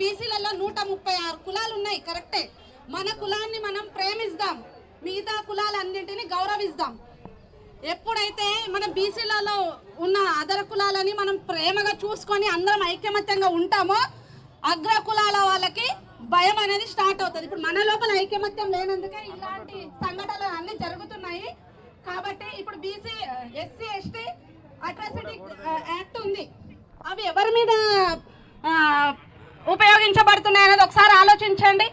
బీసీలలో 136 కులాలు ఉన్నాయి, కరెక్టే. మన కులాన్ని మనం ప్రేమిద్దాం, మిగతా కులాలన్నింటినీ గౌరవిద్దాం. ఎప్పుడైతే మన బీసీలలో ఉన్న అదర కులాలని మనం ప్రేమగా చూసుకొని అందరం ఐకమత్యంగా ఉంటామో అగ్ర కులాల వాళ్ళకి భయం అనేది స్టార్ట్ అవుతుంది. ఇప్పుడు మన లోపల ఐకమత్యం లేనందుకే ఇలాంటి సంఘటనలు అన్ని జరుగుతున్నాయి. కాబట్టి ఇప్పుడు BC SC ST atrocity act ఉంది, అవి ఎవరి మీద ఉపయోగించబడుతున్నాయి అనేది ఒకసారి ఆలోచించండి.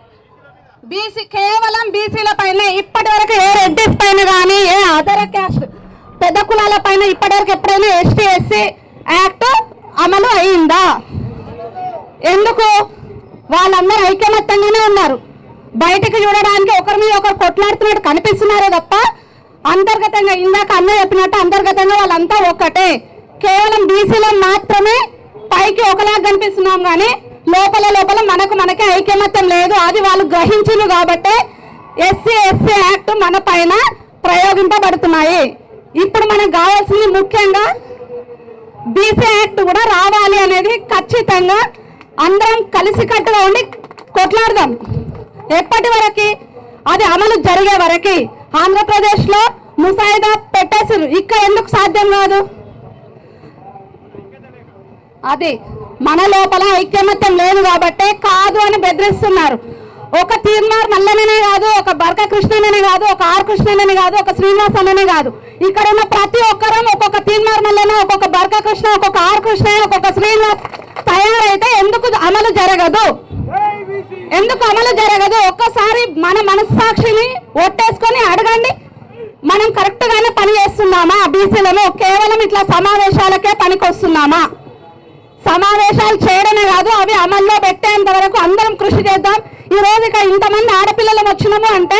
కేవలం బీసీల పైన ఇప్పటి వరకు ఏ రెడ్డిస్ పైన కానీ ఏ అదర్ క్యాస్ట్ పెద్ద కులాల పైన ఇప్పటివరకు ఎప్పుడైనా ఎస్టీ ఎస్సీ యాక్ట్ అమలు అయిందా? ఎందుకు? వాళ్ళందరూ ఐకమత్యంగానే ఉన్నారు. బయటకు చూడడానికి ఒకరి మీద ఒకరు కొట్లాడుతున్నట్టు కనిపిస్తున్నారే తప్ప అంతర్గతంగా ఇందాక అన్న చెప్పినట్టు అంతర్గతంగా వాళ్ళంతా ఒక్కటే. కేవలం బీసీలో మాత్రమే పైకి ఒకలాగా కనిపిస్తున్నాం కానీ లోపల లోపల మనకే ఐకమత్యం లేదు. అది వాళ్ళు గ్రహించరు కాబట్టి ఎస్సీ ఎస్సీ యాక్ట్ మన పైన ప్రయోగింపబడుతున్నాయి. ఇప్పుడు మనకు కావాల్సింది ముఖ్యంగా బీసీ యాక్ట్ కూడా రావాలి అనేది ఖచ్చితంగా అందరం కలిసికట్టుగా ఉండి కొట్లాడదాం. ఎప్పటి వరకు? అది అమలు జరిగే వరకు. ఆంధ్రప్రదేశ్లో ముసాయిదా పెట్టేసారు, ఇక్కడ ఎందుకు సాధ్యం కాదు? అది మన లోపల ఐక్యమత్యం లేదు కాబట్టి కాదు అని బెదిరిస్తున్నారు. ఒక తీర్మార్ మల్లనే కాదు, ఒక బర్క కృష్ణనే కాదు, ఒక ఆర్ కృష్ణనే కాదు, ఒక శ్రీనివాస్ అన్ననే కాదు, ఇక్కడ ఉన్న ప్రతి ఒక్కరం ఒక్కొక్క తీర్మార్ మల్లన, ఒక్కొక్క బర్క కృష్ణ, ఒక్కొక్క ఆర్ కృష్ణ, ఒక్కొక్క శ్రీనివాస్ తయారైతే ఎందుకు అమలు జరగదు? ఎందుకు అమలు జరగదు? ఒక్కసారి మన మనస్సాక్షిని ఒట్టేసుకొని అడగండి, మనం కరెక్ట్ గానే పని చేస్తున్నామా? బీసీలను కేవలం ఇట్లా సమావేశాలకే పనికొస్తున్నామా? సమావేశాలు చేయడమే కాదు, అవి అమల్లో పెట్టేంత వరకు అందరం కృషి చేద్దాం. ఈ రోజు ఇక ఇంతమంది ఆడపిల్లలు వచ్చినాము అంటే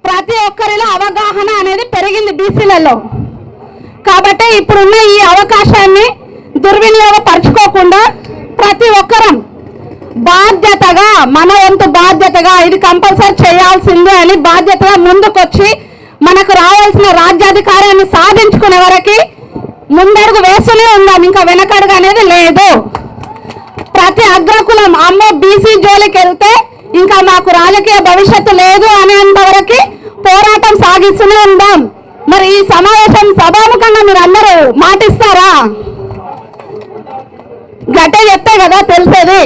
ప్రతి ఒక్కరిలో అవగాహన అనేది పెరిగింది బీసీలలో. కాబట్టి ఇప్పుడున్న ఈ అవకాశాన్ని దుర్వినియోగపరచుకోకుండా ప్రతి ఒక్కరం బాధ్యతగా, మన వంతు బాధ్యతగా ఇది కంపల్సరీ చేయాల్సిందే అని బాధ్యతగా ముందుకొచ్చి మనకు రావాల్సిన రాజ్యాధికారాన్ని సాధించుకునే వరకు ముందడుగు వేస్తూనే ఉందాం, ఇంకా వెనకడుగు అనేది లేదు. ప్రతి అగ్రకులం అమ్మో బీసీ జోలికి వెళ్తే ఇంకా మాకు రాజకీయ భవిష్యత్తు లేదు అనేంత వరకు పోరాటం సాగిస్తూనే ఉందాం. మరి ఈ సమావేశం సభాముఖంగా మీరు అందరూ మాటిస్తారా? గట్టే చెప్తే కదా తెలిసేది.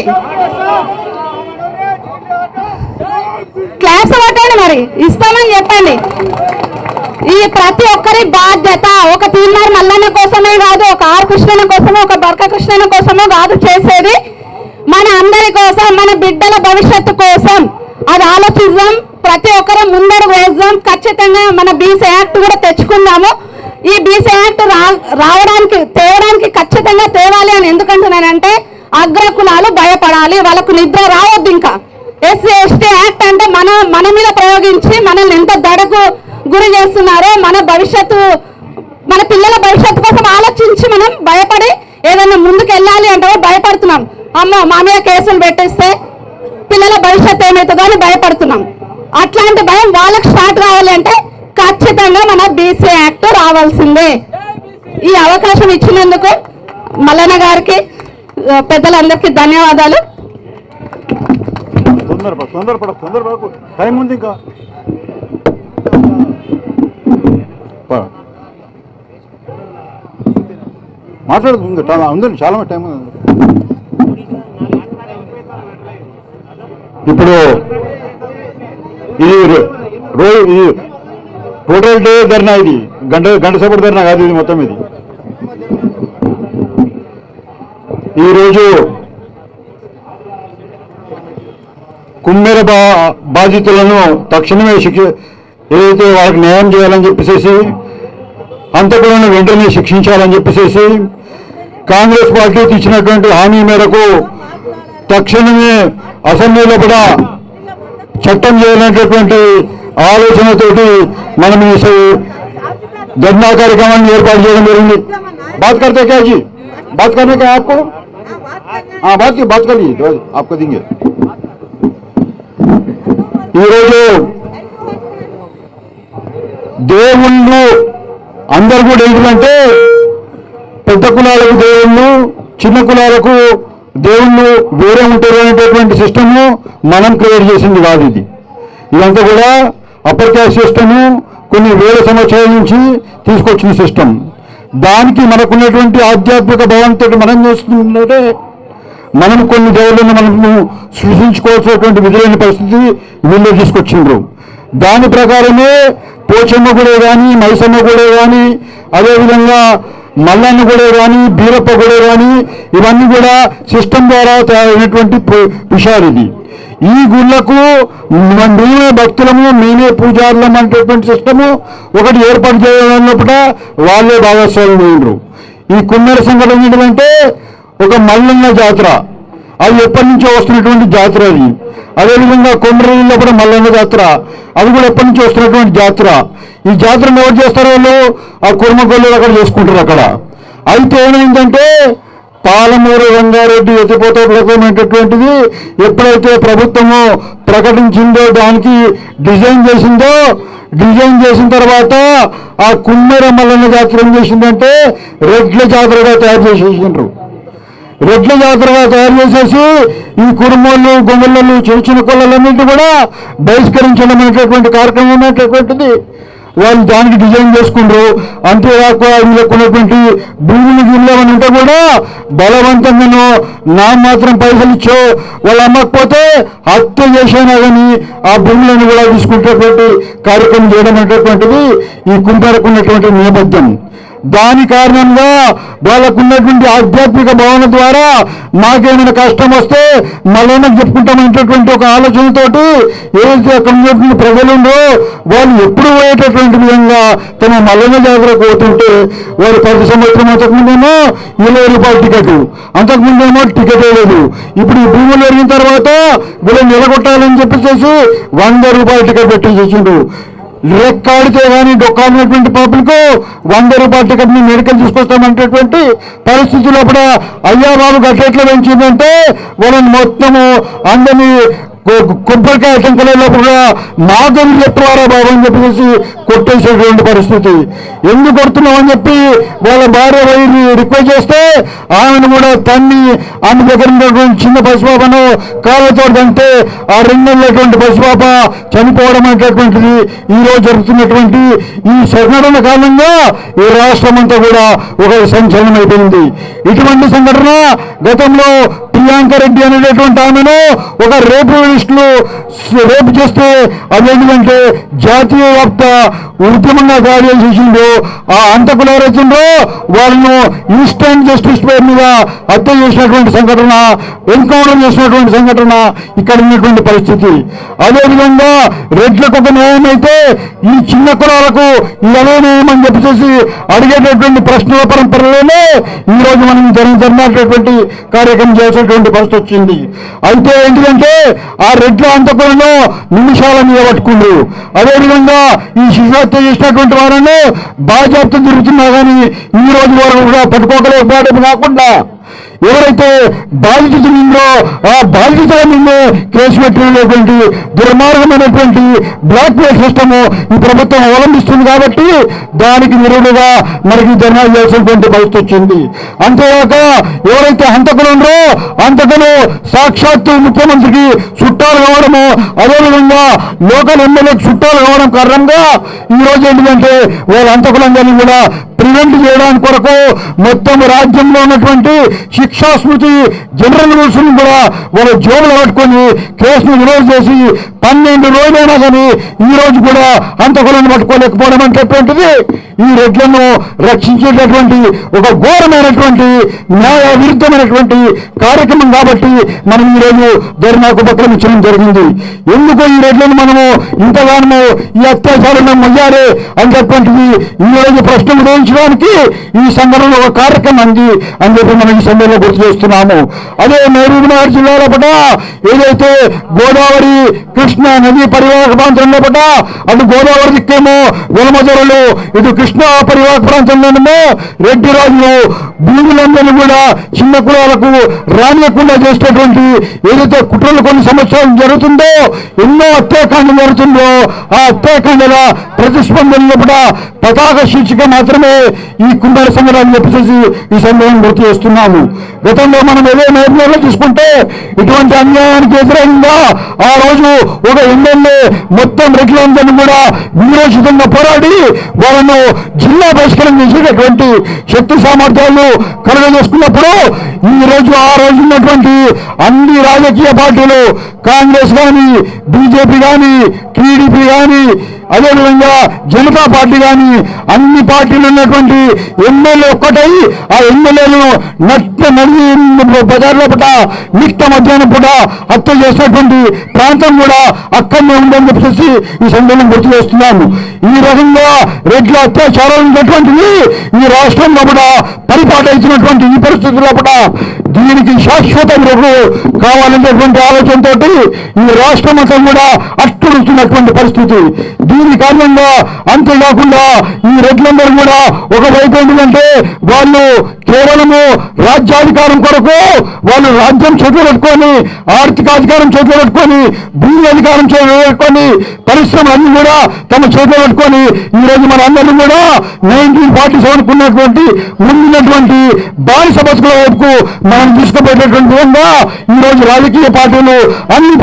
క్లాస్ పట్టండి, మరి ఇస్తామని చెప్పండి. ఈ ప్రతి ఒక్కరి బాధ్యత ఒక తీర్మార్ మల్లన్న కోసమే కాదు, ఒక ఆర్ కృష్ణన కోసమో, ఒక బర్క కృష్ణన కోసమో కాదు చేసేది, మన అందరి కోసం, మన బిడ్డల భవిష్యత్తు కోసం. అది ఆలోచిద్దాం, ప్రతి ఒక్కరూ ముందడుగు వేద్దాం. ఖచ్చితంగా మన బీసీ యాక్ట్ కూడా తెచ్చుకుందాము. ఈ బీసీ యాక్ట్ తేవడానికి ఖచ్చితంగా తేవాలి అని ఎందుకంటున్నానంటే అగ్ర కులాలు భయపడాలి, వాళ్ళకు నిద్ర రావద్దు. ఇంకా ఎస్సీ ఎస్టీ యాక్ట్ అంటే మన మీద ప్రయోగించి మనల్ని ఎంత దడకు గురి చేస్తున్నారో, మన భవిష్యత్తు, మన పిల్లల భవిష్యత్తు కోసం ఆలోచించి మనం భయపడి ఏదైనా ముందుకు వెళ్ళాలి అంటే భయపడుతున్నాం. అమ్మో మా మీద కేసులు పెట్టేస్తే పిల్లల భవిష్యత్తు ఏమవుతుందో అని భయపడుతున్నాం. అట్లాంటి భయం వాళ్ళకి స్టార్ట్ కావాలి అంటే ఖచ్చితంగా మన బీసీ యాక్ట్ రావాల్సిందే. ఈ అవకాశం ఇచ్చినందుకు మల్లన్న గారికి, పెద్దలందరికీ ధన్యవాదాలు. తొందరపడకు, టైం ఉంది ఇంకా. మాట్లాడుతుంది ఉందండి, చాలా టైం ఉంది. ఇప్పుడు ఇది టోటల్ డే ధర్నా, ఇది గంట సేపటి ధర్నా కాదు, ఇది మొత్తం. ఇది ఈరోజు కుమ్మెర బాధితులను తక్షణమే ఏదైతే వాళ్ళకి న్యాయం చేయాలని చెప్పేసి, హంతకులను వెంటనే శిక్షించాలని చెప్పేసి కాంగ్రెస్ పార్టీ ఇచ్చినటువంటి హామీ మేరకు తక్షణమే అసెంబ్లీలో కూడా చట్టం చేయాలనేటటువంటి ఆలోచనతోటి మనం ఈ ధర్నా కార్యక్రమాన్ని ఏర్పాటు చేయడం జరిగింది. बात करते क्या जी, बात करने का आपको? हाँ बात कर लीजिए, आपको देंगे. ఈరోజు దేవుళ్ళు అందరు కూడా ఏంటంటే పెద్ద కులాలకు దేవుళ్ళు, చిన్న కులాలకు దేవుళ్ళు వేరే ఉంటారు అనేటటువంటి సిస్టము మనం క్రియేట్ చేసింది కాదు. ఇదంతా కూడా అప్పర్ క్యాస్ట్ సిస్టము కొన్ని వేల సంవత్సరాల నుంచి తీసుకొచ్చిన సిస్టమ్. దానికి మనకున్నటువంటి ఆధ్యాత్మిక భావంతో మనం చేస్తుంటే మనం కొన్ని దేవుళ్ళను మనము సృష్టించుకోవాల్సినటువంటి విధులైన పరిస్థితి వీళ్ళు తీసుకొచ్చిండ్రు. దాని ప్రకారమే పోచమ్మ గుడే కానీ, మైసమ్మ గుడే కానీ, అదేవిధంగా మల్లన్న గుడే కానీ, బీరప్ప గుడే కానీ, ఇవన్నీ కూడా సిస్టమ్ ద్వారా తయారైనటువంటి విషయాలు. ఇది ఈ గుళ్ళకు మేమే భక్తులము, మేమే పూజారులం అనేటటువంటి సిస్టము ఒకటి ఏర్పాటు చేయడంలోపట వాళ్ళే భాగస్వామ్యం అయ్యారు. ఈ కుమ్మేర సంఘటన ఏంటంటే ఒక మల్లన్న జాతర, అది ఎప్పటి నుంచో వస్తున్నటువంటి జాతర. అది అదేవిధంగా కొమ్మరిలో కూడా మల్లన్న జాతర, అది కూడా ఎప్పటి నుంచో వస్తున్నటువంటి జాతర. ఈ జాతరను ఎవరు చేస్తారో వాళ్ళు ఆ కుర్మగొల్లు అక్కడ చేసుకుంటారు. అక్కడ అయితే ఏమైందంటే పాలమూరు రంగారెడ్డి ఎత్తిపోతటువంటిది ఎప్పుడైతే ప్రభుత్వము ప్రకటించిందో, దానికి డిజైన్ చేసిన తర్వాత ఆ కుమ్మేర మల్లన్న జాతర ఏం చేసిందంటే రెడ్ల జాతరగా తయారు చేసేసిండ్రు. రెడ్ల జాతరగా తయారు చేసేసి ఈ కురుమోళ్ళు, గొంగళ్ళు, చిన్న చిన్న కొల్లలన్నింటి కూడా బహిష్కరించడం అనేటటువంటి కార్యక్రమం అనేటటువంటిది వాళ్ళు దానికి డిజైన్ చేసుకుంటారు. అంతేకాక వీళ్ళకున్నటువంటి భూములు గిల్లమని ఉంటే కూడా బలవంతంగానో నా మాత్రం పైసలు ఇచ్చో వాళ్ళు అమ్మకపోతే హత్య చేసినా కానీ ఆ భూములను కూడా తీసుకునేటువంటి కార్యక్రమం చేయడం అనేటటువంటిది ఈ కుంపరకు ఉన్నటువంటి నేపథ్యం. దాని కారణంగా వాళ్ళకున్నటువంటి ఆధ్యాత్మిక భావన ద్వారా మాకేమైనా కష్టం వస్తే మళ్ళీ చెప్పుకుంటామనేటటువంటి ఒక ఆలోచనతోటి ఏదైతే అక్కడ ఉన్నటువంటి ప్రజలుండో వాళ్ళు ఎప్పుడు పోయేటటువంటి విధంగా తమ మల్లన్న జాతరకు పోతుంటే వారు 10 సంవత్సరం అంతకుముందేమో 20 రూపాయల టికెట్, అంతకుముందేమో టికెటే లేదు. ఇప్పుడు ఈ భూములు పెరిగిన తర్వాత వీళ్ళని నిలగొట్టాలని చెప్పేసి 100 రూపాయల టికెట్ పెట్టేసేసిండు. రెక్కాడితే కానీ డొక్కాడినటువంటి పబ్లిక్ 100 రూపాయల టికెట్ ని మెడికల్ తీసుకొస్తామనేటటువంటి పరిస్థితుల్లో కూడా అయ్యా బాబు గట్టెట్లా పెంచిందంటే వాళ్ళని మొత్తము అందరినీ కొబ్బరికాయ టెంకలలో కూడా నాగం చెప్పారా బాబు అని చెప్పేసి కొట్టేసేటువంటి పరిస్థితి. ఎందుకు కొడుతున్నాం అని చెప్పి వాళ్ళ భార్య వైద్యుని రిక్వెస్ట్ చేస్తే ఆమెను కూడా తన్ని ఆమె దగ్గర ఉన్నటువంటి చిన్న పసిపాపను కాళ్ళతో అంటే ఆ 2 నెలలటువంటి పసిపాప చనిపోవడం అనేటటువంటిది ఈ రోజు జరుగుతున్నటువంటి ఈ సంఘటన కారణంగా ఈ రాష్ట్రం అంతా కూడా ఒక సంచలనం అయిపోయింది. ఇటువంటి సంఘటన గతంలో ప్రియాంక రెడ్డి అనేటటువంటి ఆమెను ఒక రేపు చేస్తే అదేంటంటే జాతీయ వ్యాప్త ఉద్యమంగా తయారు చేసిందో ఆ అంతకులు ఎవరైతుందో వాళ్ళను ఇన్స్టెంట్ జస్టిస్ పేరు మీద హత్య చేసినటువంటి సంఘటన, ఎన్కౌంటర్ చేసినటువంటి సంఘటన ఇక్కడ ఉన్నటువంటి పరిస్థితి. అదేవిధంగా రెడ్లకు ఒక న్యాయం అయితే ఈ చిన్న కులాలకు ఎలా న్యాయం అని చెప్పేసి అడిగేటటువంటి ప్రశ్నల పరంపరలోనే ఈ రోజు మనం జరిగినటువంటి కార్యక్రమం చేసేటువంటి పరిస్థితి వచ్చింది. అయితే ఏంటంటే ఆ రెడ్ల అంతకులను నిమిషాల మీద పట్టుకుండ్రు. అదేవిధంగా ఈ శిశుహత్య చేసినటువంటి వారిని బాధ్యత తిరుగుతున్నా కానీ ఈ రోజు వరకు కూడా పట్టుకోగలేకపోవడం కాకుండా ఎవరైతే బాధితులు నిందో ఆ బాధితుల నిన్నే కేసు పెట్టినటువంటి దుర్మార్గమైనటువంటి బ్లాక్ మెయిల్ సిస్టమ్ ఈ ప్రభుత్వం అవలంబిస్తుంది. కాబట్టి దానికి విరుద్ధంగా మనకి ధర్నాలు చేయాల్సినటువంటి పరిస్థితి వచ్చింది. అంతేకాక ఎవరైతే హంతకులు ఉన్నారో హంతకులు సాక్షాత్తు ముఖ్యమంత్రికి చుట్టాలు కావడము, అదేవిధంగా లోకల్ ఎమ్మెల్యేకి చుట్టాలు కావడం కారణంగా ఈ రోజు ఏంటంటే వాళ్ళ హంతకులందరినీ కూడా ప్రివెంట్ చేయడానికి కొరకు మొత్తం రాజ్యంలో ఉన్నటువంటి శిక్షా స్మృతి జనరల్ రూల్స్ ను కూడా వాళ్ళ జోబులు పట్టుకొని కేసును విరోధం చేసి 12 రోజులైనా కానీ ఈ రోజు కూడా హంతకులను పట్టుకోలేకపోవడం అనేటటువంటిది ఈ రెడ్లను రక్షించేటటువంటి ఒక ఘోరమైనటువంటి న్యాయ విరుద్ధమైనటువంటి కార్యక్రమం. కాబట్టి మనం ఈరోజు ధర్నాకు ఉపక్రమించడం జరిగింది. ఎందుకు ఈ రెడ్లను మనము ఇంతగానో ఈ అత్యాచారాలను మొయ్యారే అనేటటువంటిది ఈ రోజు ప్రశ్న ఉదయించడానికి ఈ సంఘటనలో ఒక కార్యక్రమం అంది అని చెప్పి మనం ఈ సందర్భంలో గుర్తు చేస్తున్నాము. అదే మహబూబ్నగర్ జిల్లాలో కూడా ఏదైతే గోదావరి కృష్ణా నది పరివాహక ప్రాంతంలో పట అటు గోదావరి దిక్కేమో వెలమదొరలు, ఇటు కృష్ణా పరివాహక ప్రాంతంలోనేమో రెడ్డి రాజులు భూములందరినీ కూడా చిన్న కులాలకు రానియకుండా చేసేటువంటి ఏదైతే కుట్రలు కొన్ని సంవత్సరాలు జరుగుతుందో, ఎన్నో హత్యాకాండలు జరుగుతుందో, ఆ హత్యాకాండల ప్రతిస్పందనలో కూడా పతాక శీర్షిక మాత్రమే ఈ కుంభాల సంగ్రహాన్ని చెప్పేసి ఈ సందర్భం గుర్తు చేస్తున్నాము. గతంలో మనం ఏదో నిర్ణయాలు తీసుకుంటే ఇటువంటి అన్యాయానికి వ్యతిరేకంగా ఆ రోజు ఒక ఎమ్మెల్యే మొత్తం రెడ్లందరినీ కూడా విరోచితంగా పోరాడి వాళ్ళను జిల్లా బహిష్కరణ చేసేటటువంటి శక్తి సామర్థ్యాలు కలుగజేసుకున్నప్పుడు ఈ రోజు ఆ రోజు ఉన్నటువంటి అన్ని రాజకీయ పార్టీలు కాంగ్రెస్ కానీ, బీజేపీ కానీ, టీడీపీ కానీ, అదేవిధంగా జనతా పార్టీ కానీ అన్ని పార్టీలు ఉన్నటువంటి ఎమ్మెల్యే ఒక్కటై ఆ ఎమ్మెల్యేలను నడి బజార్లో పూట మిట్ట మధ్యాహ్నం పూట హత్య చేసినటువంటి ప్రాంతం కూడా అక్కడనే ఉందని చెప్పేసి ఈ సందర్భం గుర్తు చేస్తున్నాము. ఈ రకంగా రెడ్ల అత్యాచారాలు ఉన్నటువంటివి ఈ రాష్ట్రంలో కూడా పరిపాటు ఇచ్చినటువంటి ఈ పరిస్థితుల్లో కూడా దీనికి శాశ్వత విరుగుడు కావాలనేటువంటి ఆలోచనతో ఈ రాష్ట్రం అంతా కూడా అట్టుడుస్తున్నటువంటి పరిస్థితి. దీని కారణంగా అంతేకాకుండా ఈ రెడ్లందరూ కూడా ఒకవైపు ఏంటంటే వాళ్ళు కేవలము రాజ్యాధికారం కొరకు వాళ్ళు రాజ్యం చేతులు పెట్టుకొని, ఆర్థిక అధికారం చేతులు పెట్టుకొని, భూమి అధికారం చేతులు పెట్టుకొని, పరిశ్రమలన్నీ కూడా తమ చేతులు పెట్టుకొని ఈ రోజు మన అందరినీ కూడా 1947 ఉన్నటువంటి ముందున్నటువంటి బానిస బతుకుల వైపుకు మనం తీసుకుపోయేటటువంటి విధంగా ఈ రోజు రాజకీయ పార్టీలు అన్ని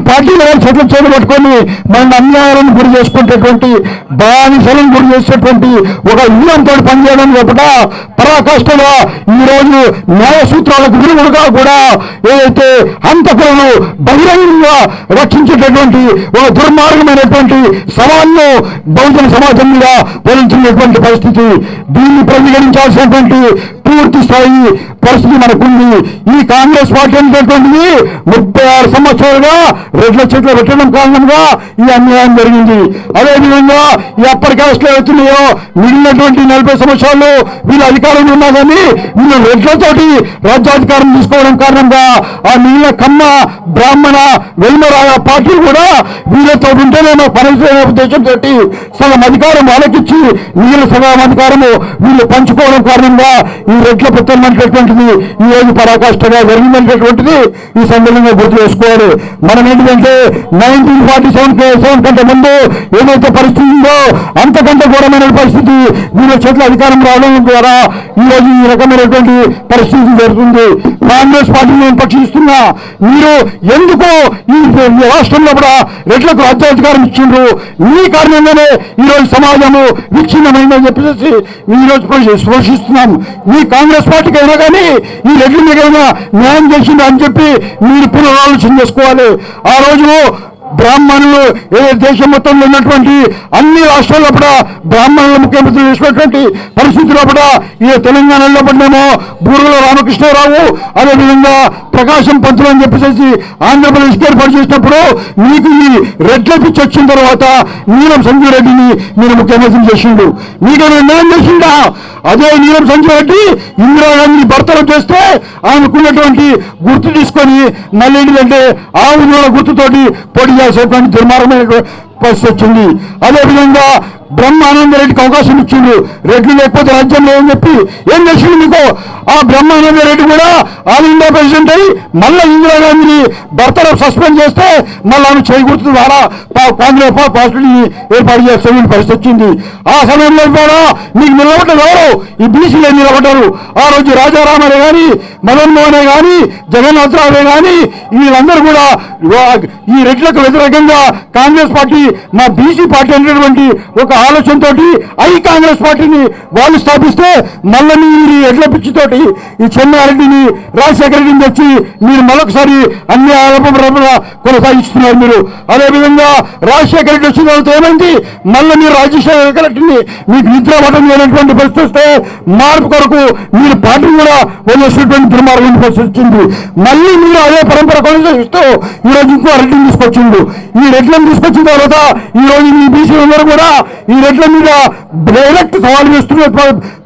పార్టీల చేతులు చేతులు పెట్టుకొని మన అన్యాయాలను గురి చేసుకునేటువంటి బానిసలను గురి చేసేటువంటి ఒక వ్యూహంతో పనిచేయడం కూడా పరాకాష్ఠగా ఈ రోజు న్యాయ సూత్రాలకు విరుగుడుగా కూడా ఏదైతే హంతకులను బహిరంగంగా రక్షించేటటువంటి ఒక దుర్మార్గమైనటువంటి సవాళ్ళు బహుజన సమాజం మీద పోలించినటువంటి పరిస్థితి. దీన్ని పరిగణించాల్సినటువంటి పూర్తి స్థాయి పరిస్థితి మనకుంది. ఈ కాంగ్రెస్ పార్టీ అనేటువంటిది 36 సంవత్సరాలుగా రెడ్ల చెట్లు పెట్టడం కారణంగా ఈ అన్యాయం జరిగింది. అదేవిధంగా ఈ అప్పర్ క్యాస్ట్లో అవుతున్నాయో మిగిలినటువంటి 40 సంవత్సరాలు వీళ్ళ అధికారంలో ఉన్నా కానీ వీళ్ళు రెడ్లతోటి రాజ్యాధికారం తీసుకోవడం కారణంగా ఆ మిగిలిన కమ్మ, బ్రాహ్మణ, వెల్మరాయ పార్టీలు కూడా వీళ్ళతో ఉంటేనే మా పనిచేసే ఉద్దేశంతో సగం అధికారం వాళ్ళకిచ్చి మిగిలిన సగం అధికారము వీళ్ళు పంచుకోవడం కారణంగా ఈ రెడ్ల పెత్తనటువంటిది ఈ రోజు పరాకాష్ఠగా జరిగిందనేటువంటిది ఈ సందర్భంగా గుర్తు చేసుకోవాలి. మనం ఏంటంటే 1947 కంటే ముందు ఏదైతే పరిస్థితి ఉందో అంతకంటే ఘోరమైన పరిస్థితి వీళ్ళ చేతుల అధికారం రావడం ద్వారా ఈ రోజు ఈ రకమైనటువంటి పరిస్థితి జరుగుతుంది. కాంగ్రెస్ పార్టీని నేను పక్షిస్తున్నా, మీరు ఎందుకు ఈ రాష్ట్రంలో కూడా రెడ్లకు రాజ్యాధికారం ఇచ్చిండ్రు? మీ కారణంగానే ఈ రోజు సమాజము విచ్ఛిన్నమైందని చెప్పేసి ఈ రోజు స్పృశిస్తున్నాం. మీ కాంగ్రెస్ పార్టీకి అయినా కానీ ఈ రెడ్ల మీదైనా న్యాయం చేసింది అని చెప్పి మీరు పునరాలోచన చేసుకోవాలి. ఆ రోజు బ్రాహ్మణులు దేశం మొత్తంలో ఉన్నటువంటి అన్ని రాష్ట్రాల్లో కూడా బ్రాహ్మణులు ముఖ్యమంత్రి చేసినటువంటి పరిస్థితుల్లో కూడా ఈ తెలంగాణలో పడినేమో బూరుగుల రామకృష్ణరావు, అదేవిధంగా ప్రకాశం పంతులు అని చెప్పేసి ఆంధ్రప్రదేశ్ ఏర్పాటు చేసినప్పుడు మీకు ఈ రెడ్ల పిచ్చి వచ్చిన తర్వాత నీలం సంజయ్ రెడ్డిని మీరు ముఖ్యమంత్రి చేసిండు. మీకైనా న్యాయం చేసిండా? అదే నీలం సంజయ్ రెడ్డి ఇందిరాగాంధీ భర్తలు చేస్తే ఆమెకున్నటువంటి గుర్తు తీసుకొని మళ్ళీ ఏంటంటే ఆవుల గుర్తుతోటి పోటీ చేసేటువంటి దుర్మార్గమైన పరిస్థితి వచ్చింది. అదేవిధంగా బ్రహ్మానందరెడ్డికి అవకాశం ఇచ్చిండు. రెడ్డి లేకపోతే రాజ్యం లేదని చెప్పి ఏం చేసిండు మీకు? ఆ బ్రహ్మానందరెడ్డి కూడా ఆల్ ఇండియా ప్రెసిడెంట్ అయి మళ్ళీ ఇందిరాగాంధీని భర్తలు సస్పెండ్ చేస్తే మళ్ళీ ఆమె చేయి గుర్తు ద్వారా కాంగ్రెస్ పార్టీని ఏర్పాటు చేసే పరిస్థితి వచ్చింది. ఆ సమయంలో కూడా మీకు నిలబడ్డారు ఎవరు? ఈ బీసీలే నిలబడ్డారు. ఆ రోజు రాజారామనే కానీ, మదన్ మోహనే కానీ, జగన్నాథరావే కానీ వీళ్ళందరూ కూడా ఈ రెడ్లకు వ్యతిరేకంగా కాంగ్రెస్ పార్టీ మా బీసీ పార్టీ అనేటువంటి ఒక ఆలోచనతో ఐ కాంగ్రెస్ పార్టీని వాళ్ళు స్థాపిస్తే మళ్ళీ మీరు ఎడ్ల పిచ్చితోటి ఈ చెన్నారెడ్డిని, రాజశేఖర రెడ్డిని తెచ్చి మీరు మరొకసారి అన్ని ఆరోపణలు కొనసాగిస్తున్నారు మీరు. అదేవిధంగా రాజశేఖర రెడ్డి వచ్చిన తర్వాత ఏమైంది? మళ్ళీ మీరు రాజశేఖర రెడ్డిని మీకు నిద్రపడడం లేనటువంటి పరిస్థితి వస్తే మార్పు కొరకు మీరు పార్టీ కూడా వదిలేసినటువంటి దుర్మార్గం పరిస్థితి వచ్చింది. మళ్ళీ మీరు అదే పరంపర కొనసాగిస్తూ ఈరోజు ఇంకో రెడ్డిని తీసుకొచ్చిండు. ఈ రెడ్లను తీసుకొచ్చిన తర్వాత ఈ రోజు మీ బీసీ అందరూ కూడా ఈ రెడ్ల మీద డైరెక్ట్ సవాల్ చేస్తున్న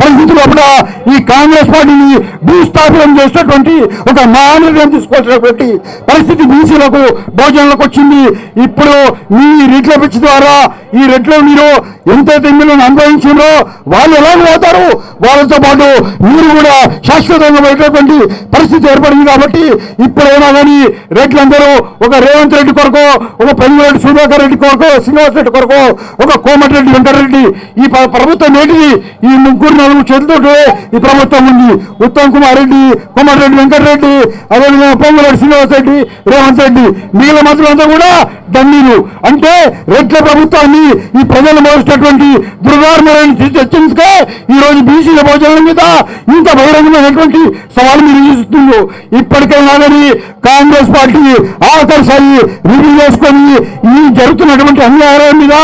పరిస్థితుల్లో కూడా ఈ కాంగ్రెస్ పార్టీని భూస్థాపనం చేసినటువంటి ఒక మహానిర్ణయం తీసుకోవాల్సినటువంటి పరిస్థితి బీసీలకు భోజనాలకు వచ్చింది. ఇప్పుడు మీ రెడ్ల పిచ్చి ద్వారా ఈ రెడ్లో మీరు ఎంతైతే మిమ్మల్ని అనుభవించారో వాళ్ళు ఎలా పోతారు, వాళ్ళతో పాటు మీరు కూడా శాశ్వతంగా పోయేటటువంటి పరిస్థితి ఏర్పడింది. కాబట్టి ఇప్పుడైనా కానీ రెడ్లందరూ ఒక రేవంత్ రెడ్డి కొరకు, ఒక పెంగిరెడ్డి సుధాకర్ రెడ్డి కొరకు, శ్రీనివాస్ రెడ్డి కొరకు, ఒక కోమటిరెడ్డి వెంకటరెడ్డి ఈ ప్రభుత్వం ఏంటిది? ఈ ముగ్గురు నలుగురు చేతులతో ఈ ప్రభుత్వం ఉంది. ఉత్తమ్ కుమార్ రెడ్డి, కోమటిరెడ్డి వెంకటరెడ్డి, అదేవిధంగా పొంగురెడ్డి శ్రీనివాస్ రెడ్డి, రేవంత్ రెడ్డి, మిగిలిన మంత్రులంతా కూడా డమ్మీలు. అంటే రెడ్ల ప్రభుత్వాన్ని ఈ ప్రజలు మోసినటువంటి దుర్గార్మని చర్చించుకే ఈ రోజు బీసీల భోజనాల మీద ఇంత బహిరంగమైనటువంటి సవాల్ మీరు చూస్తున్నారు. ఇప్పటికైనా కానీ కాంగ్రెస్ పార్టీ ఆఖరిసారి రివ్యూ చేసుకొని ఈ జరుగుతున్నటువంటి అన్యాయాల మీద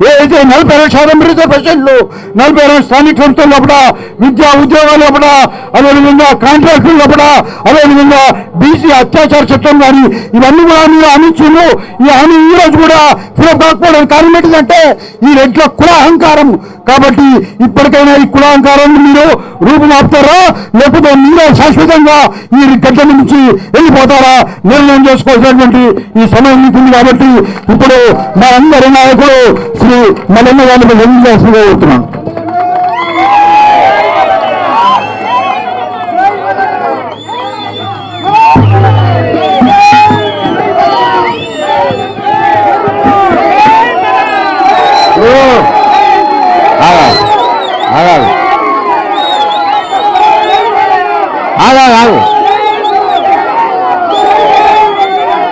ఏదైతే 42% రిజర్వేషన్లు, 42 స్థానిక సంస్థల లోపల, విద్యా ఉద్యోగాల లోపల, అదేవిధంగా కాంట్రాక్టుల లోపల, అదేవిధంగా బీసీ అత్యాచార చట్టం కానీ ఇవన్నీ కూడా మీరు హామీచ్చిండ్రు. ఈ హామీ ఈ రోజు కూడా ఫిలప్ కాకపోవడానికి కారణం ఏంటిదంటే ఈ రెడ్ల కులాహంకారం. కాబట్టి ఇప్పటికైనా ఈ కులాహంకారాన్ని మీరు రూపుమాపుతారా, లేకపోతే మీరే శాశ్వతంగా ఈ గడ్డ నుంచి వెళ్ళిపోతారా నిర్ణయం చేసుకోవాల్సినటువంటి ఈ సమయం ఉంటుంది. కాబట్టి ఇప్పుడు మా అందరి నాయకుడు శ్రీ మల్లన్న గారిని వెంకటేశ్వరరావు కోరుతున్నాను.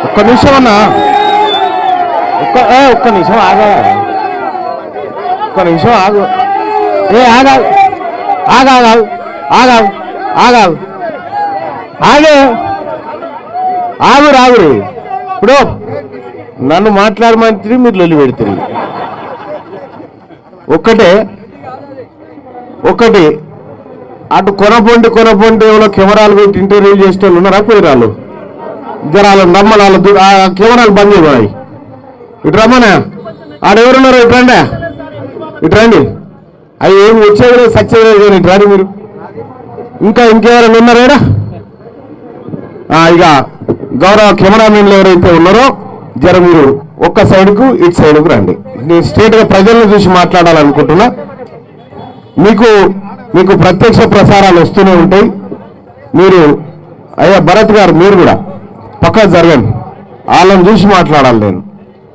ఒక్క నిమిషం అన్నా, ఒక్క నిమిషం ఆగా, ఒక్క నిమిషం ఆగు, ఆగాగు ఆగాగు ఆగాగు ఆగాగు ఆగే ఆగు రాగురి. ఇప్పుడు నన్ను మాట్లాడమంటే మీరు లొల్లి పెడుతుంది. ఒక్కటి అటు కొనపొండి ఎవరో కెమెరాలు పెట్టి ఇంటర్వ్యూ చేసే వాళ్ళు ఉన్నారా? కుదిరాళ్ళు జరాలు నమ్మలాలు ఆ కెమెరాలు బంద్ చేయబోయి. ఇటు రమ్మనా, ఆడెవరున్నారో ఇటు రండి. అవి ఏమి వచ్చేది సచ్చేది కానీ ఇటు రండి మీరు. ఇంకెవరైనా ఉన్నారా? ఇక గౌరవ కెమెరామెన్లు ఎవరైతే ఉన్నారో జర మీరు ఒక్క సైడ్కు ఇటు సైడ్కు రండి. నేను స్ట్రేట్గా ప్రజలను చూసి మాట్లాడాలనుకుంటున్నా. మీకు ప్రత్యక్ష ప్రసారాలు వస్తూనే ఉంటాయి. మీరు అయ్యా భరత్ గారు మీరు కూడా పక్కకు జరగండి. వాళ్ళని చూసి మాట్లాడాలి, నేను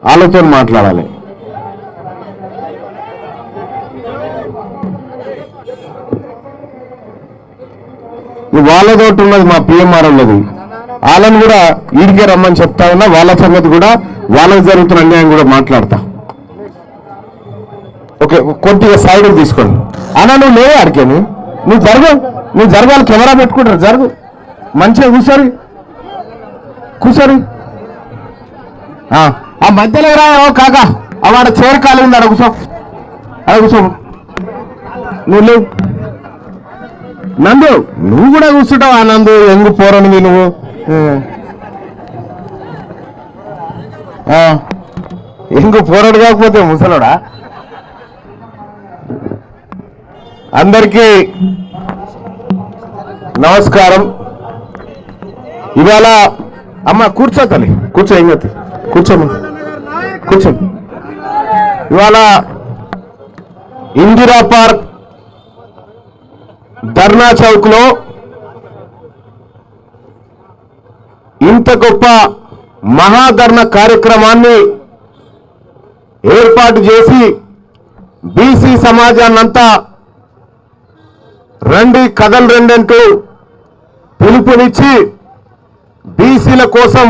వాళ్ళతో మాట్లాడాలి. వాళ్ళతోటి ఉన్నది మా పిఎంఆర్ ఉన్నది. వాళ్ళని కూడా ఈడికే రమ్మని చెప్తా ఉన్నా. వాళ్ళ సంగతి కూడా, వాళ్ళకి జరుగుతున్న అన్యాయం కూడా మాట్లాడతా. ఓకే, కొద్దిగా సైడ్ తీసుకోండి. అన్నా నువ్వు లేవే అడిగాను, నువ్వు జరగాలి. కెమెరా పెట్టుకుంటారు, జరుగు మంచిగా కూర్చోరి. ఆ మధ్యలో రా కాకా, వాడ చేరకాలి ఉంది, అడ కూర్చో. నువ్వు లేవు నందు, నువ్వు కూడా కూర్చుంటావు. ఆ నందు ఎంగు పోరనివి నువ్వు. ఎంగు పోరాడు కాకపోతే ముసలోడా. అందరికీ నమస్కారం. ఇవాళ అమ్మ కూర్చో తల్లి, కూర్చో. ఏం కాదు, కూర్చో. ఇవాళ ఇందిరా పార్క్ ధర్నా చౌక్ లో ఇంత గొప్ప మహాధర్నా కార్యక్రమాన్ని ఏర్పాటు చేసి బీసీ సమాజాన్నంతా రండి కథలు రెండంటూ పిలుపునిచ్చి బీసీల కోసం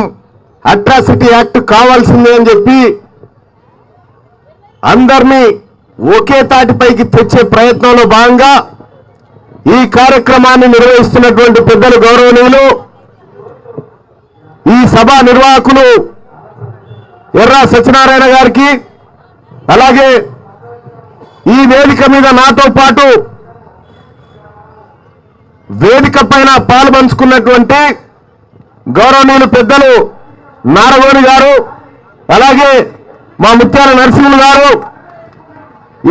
అట్రాసిటీ యాక్ట్ కావాల్సిందే అని చెప్పి అందరినీ ఒకే తాటిపైకి తెచ్చే ప్రయత్నంలో భాగంగా ఈ కార్యక్రమాన్ని నిర్వహిస్తున్నటువంటి పెద్దలు గౌరవనీయులు, ఈ సభ నిర్వాహకులు ఎర్రా సత్యనారాయణ గారికి, అలాగే ఈ వేదిక మీద నాతో పాటు వేదిక పైన పాల్పంచుకున్నటువంటి గౌరవనీయులు పెద్దలు నారగోని గారు, అలాగే మా ముత్యాల నరసింహులు గారు,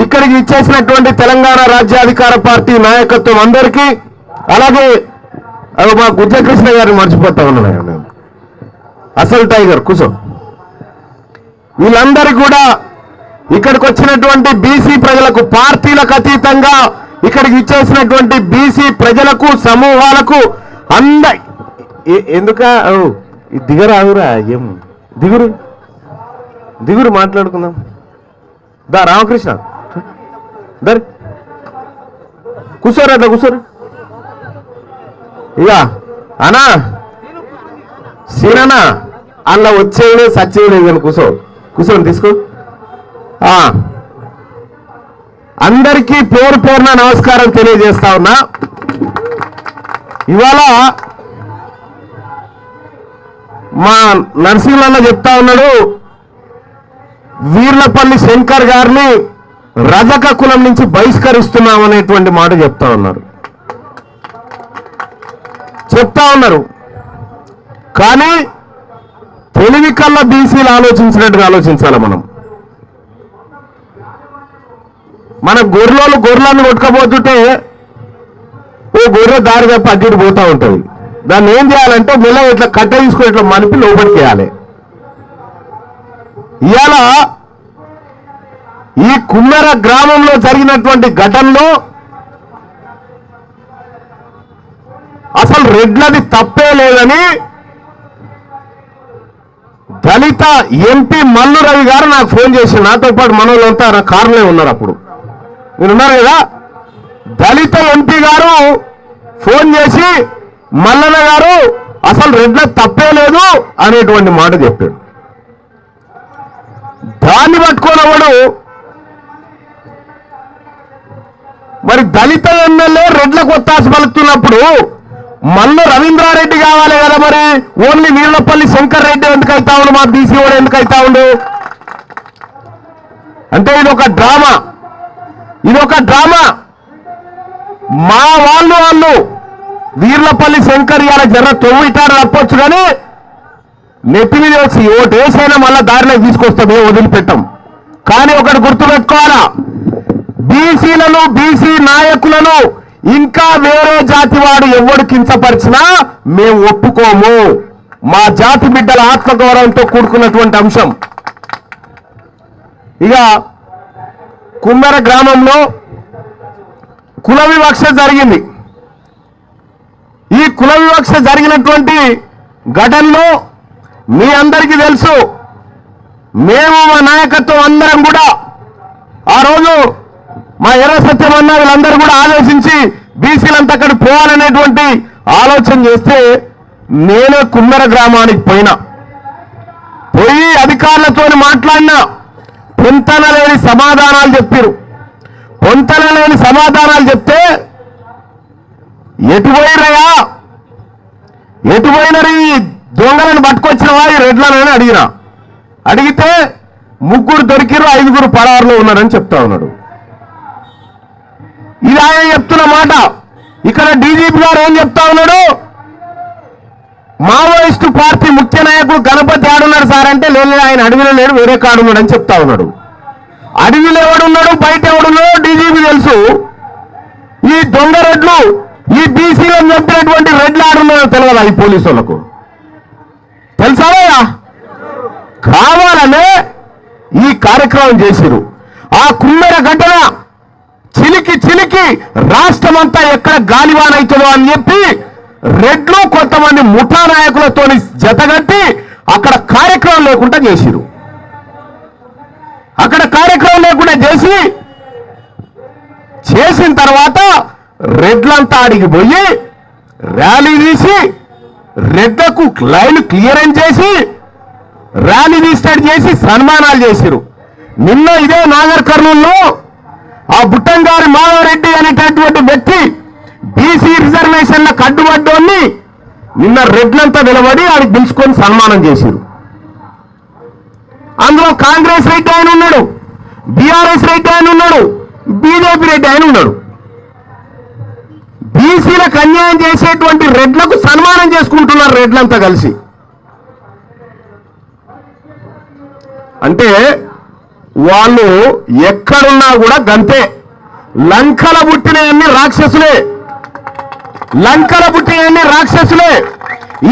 ఇక్కడికి ఇచ్చేసినటువంటి తెలంగాణ రాజ్యాధికార పార్టీ నాయకత్వం అందరికీ, అలాగే మా గుజ్జకృష్ణ గారిని మర్చిపోతా ఉన్నాను నేను, అసలు టైగర్ కూసో, వీళ్ళందరికీ కూడా ఇక్కడికి వచ్చినటువంటి బీసీ ప్రజలకు, పార్టీలకు అతీతంగా ఇక్కడికి ఇచ్చేసినటువంటి బీసీ ప్రజలకు, సమూహాలకు ఎందుక దిగరావురా, ఏం దిగురు దిగురు మాట్లాడుకుందాం. దా రామకృష్ణ దరి కూర్చోరా, కూర్చోరు. ఇక అనా సీననా అలా వచ్చేది సచ్చేది కానీ కూర్చోని తీసుకో. అందరికీ పేరు పేరున నమస్కారం తెలియజేస్తా ఉన్నా. ఇవాళ మా నరసింహన్న చెప్తా ఉన్నాడు, వీర్లపల్లి శంకర్ గారిని రజక కులం నుంచి బహిష్కరిస్తున్నాం అనేటువంటి మాట చెప్తా ఉన్నారు. కానీ తెలివి కల్లా బీసీలు ఆలోచించినట్టుగా ఆలోచించాలి. మన గొర్రెలను కొట్టుకపోతుంటే ఓ గొర్రె దారి తప్ప అడ్డు పోతూ ఉంటుంది. దాన్ని ఏం చేయాలంటే మెల్ల ఇట్లా కట్ట తీసుకుని ఇట్లా మనిపి లోపలికి వేయాలి. ఇవాళ ఈ కుమ్మెర గ్రామంలో జరిగినటువంటి ఘటనలో అసలు రెడ్లది తప్పే లేదని దళిత ఎంపీ మల్లు రవి గారు నాకు ఫోన్ చేసి, నాతో పాటు మనోళ్ళంతా నా కారులో ఉన్నారు, అప్పుడు నేనున్నారు కదా, దళిత ఎంపీ గారు ఫోన్ చేసి మల్లన్న గారు అసలు రెడ్ల తప్పే లేదు అనేటువంటి మాట చెప్పాడు. దాన్ని పట్టుకోనవాడు మరి దళిత ఎమ్మెల్యే రెడ్లకు ఒత్తాస పలుకుతున్నప్పుడు మల్లు రవీంద్రారెడ్డి కావాలి కదా, మరి ఓన్లీ వీర్లపల్లి శంకర్ రెడ్డి ఎందుకు అవుతా ఉండు, మా బీసీ వాడు ఎందుకు అవుతా ఉండు అంటే ఇదొక డ్రామా. మా వాళ్ళు వీర్లపల్లి శంకర్ ఇలా జర్ర తొవ్విటారు తప్పొచ్చు, కానీ నెత్తి మీద వచ్చి ఓటేసైనా మళ్ళా దారిలోకి తీసుకొస్తాం, ఏం వదిలిపెట్టాం. కానీ ఒకటి గుర్తుపెట్టుకోవాలా, బీసీలను, బీసీ నాయకులను ఇంకా వేరే జాతి వాడు ఎవడు కించపరిచినా మేము ఒప్పుకోము. మా జాతి బిడ్డల ఆత్మగౌరవంతో కూడుకున్నటువంటి అంశం. ఇక కుమ్మెర గ్రామంలో కుల వివక్ష జరిగింది. ఈ కుల వివక్ష జరిగినటువంటి ఘటనలో మీ అందరికీ తెలుసు, మేము మా నాయకత్వం అందరం కూడా ఆ రోజు మా ఎర్ర సత్యం అన్న వీళ్ళందరూ కూడా ఆలోచించి బీసీలంతా అక్కడ పోవాలనేటువంటి ఆలోచన చేస్తే నేనే కుమ్మెర గ్రామానికి పోయి అధికారులతో మాట్లాడినా, పొంతన లేని సమాధానాలు చెప్పారు. పొంతన లేని సమాధానాలు చెప్తే ఎటు పోయినరు ఈ దొంగలను పట్టుకొచ్చినవా ఈ రెడ్లని అడిగితే 3 దొరికిరు, 5 పరారులో ఉన్నారని చెప్తా ఉన్నాడు. ఇది ఆయన చెప్తున్న మాట. ఇక్కడ డీజీపీ గారు ఏం చెప్తా ఉన్నాడు, మావోయిస్టు పార్టీ ముఖ్య నాయకుడు గణపతి ఆడున్నాడు సార్ అంటే, లేదు ఆయన అడవిలో లేడు, వేరే కాడున్నాడు అని చెప్తా ఉన్నాడు. అడవిలో ఎవడున్నాడు, బయట ఎవడున్నాడు డీజీపీ తెలుసు. ఈ దొంగ రెడ్లు, ఈ బీసీలను చంపినటువంటి రెడ్లు ఆడున్నాడో తెలియదా ఈ పోలీసు వాళ్ళకు? తెలుసావయ్యా? కావాలనే ఈ కార్యక్రమం చేసిరు. ఆ కుమ్మెర ఘటన చిలికి రాష్ట్రం అంతా ఎక్కడ గాలివానైతుందో అని చెప్పి రెడ్లు కొంతమంది ముఠా నాయకులతో జతగట్టి అక్కడ కార్యక్రమం లేకుండా చేసిరు. చేసిన తర్వాత రెడ్లంతా ఆడికి పోయి ర్యాలీ తీసి రెడ్లకు లైన్ క్లియరెన్స్ చేసి ర్యాలీ స్టార్ట్ చేసి సన్మానాలు చేసిరు. నిన్న ఇదే నాగర్ కర్నూలులో ఆ బుట్టంగారి మాధవరెడ్డి అనేటటువంటి వ్యక్తి బీసీ రిజర్వేషన్లకు అడ్డుపడ్డోన్ని నిన్న రెడ్లంతా నిలబడి ఆడికి పిలుచుకొని సన్మానం చేసిరు. అందులో కాంగ్రెస్ రెడ్డి ఆయన ఉన్నాడు, బీఆర్ఎస్ రెడ్డి ఆయన ఉన్నాడు, బీజేపీ రెడ్డి ఆయన ఉన్నాడు. బీసీలకు అన్యాయం చేసేటువంటి రెడ్లకు సన్మానం చేసుకుంటున్నారు రెడ్లంతా కలిసి. అంటే వాళ్ళు ఎక్కడున్నా కూడా గంతే. లంకల పుట్టినవన్నీ రాక్షసులే, లంకల పుట్టినవన్నీ రాక్షసులే.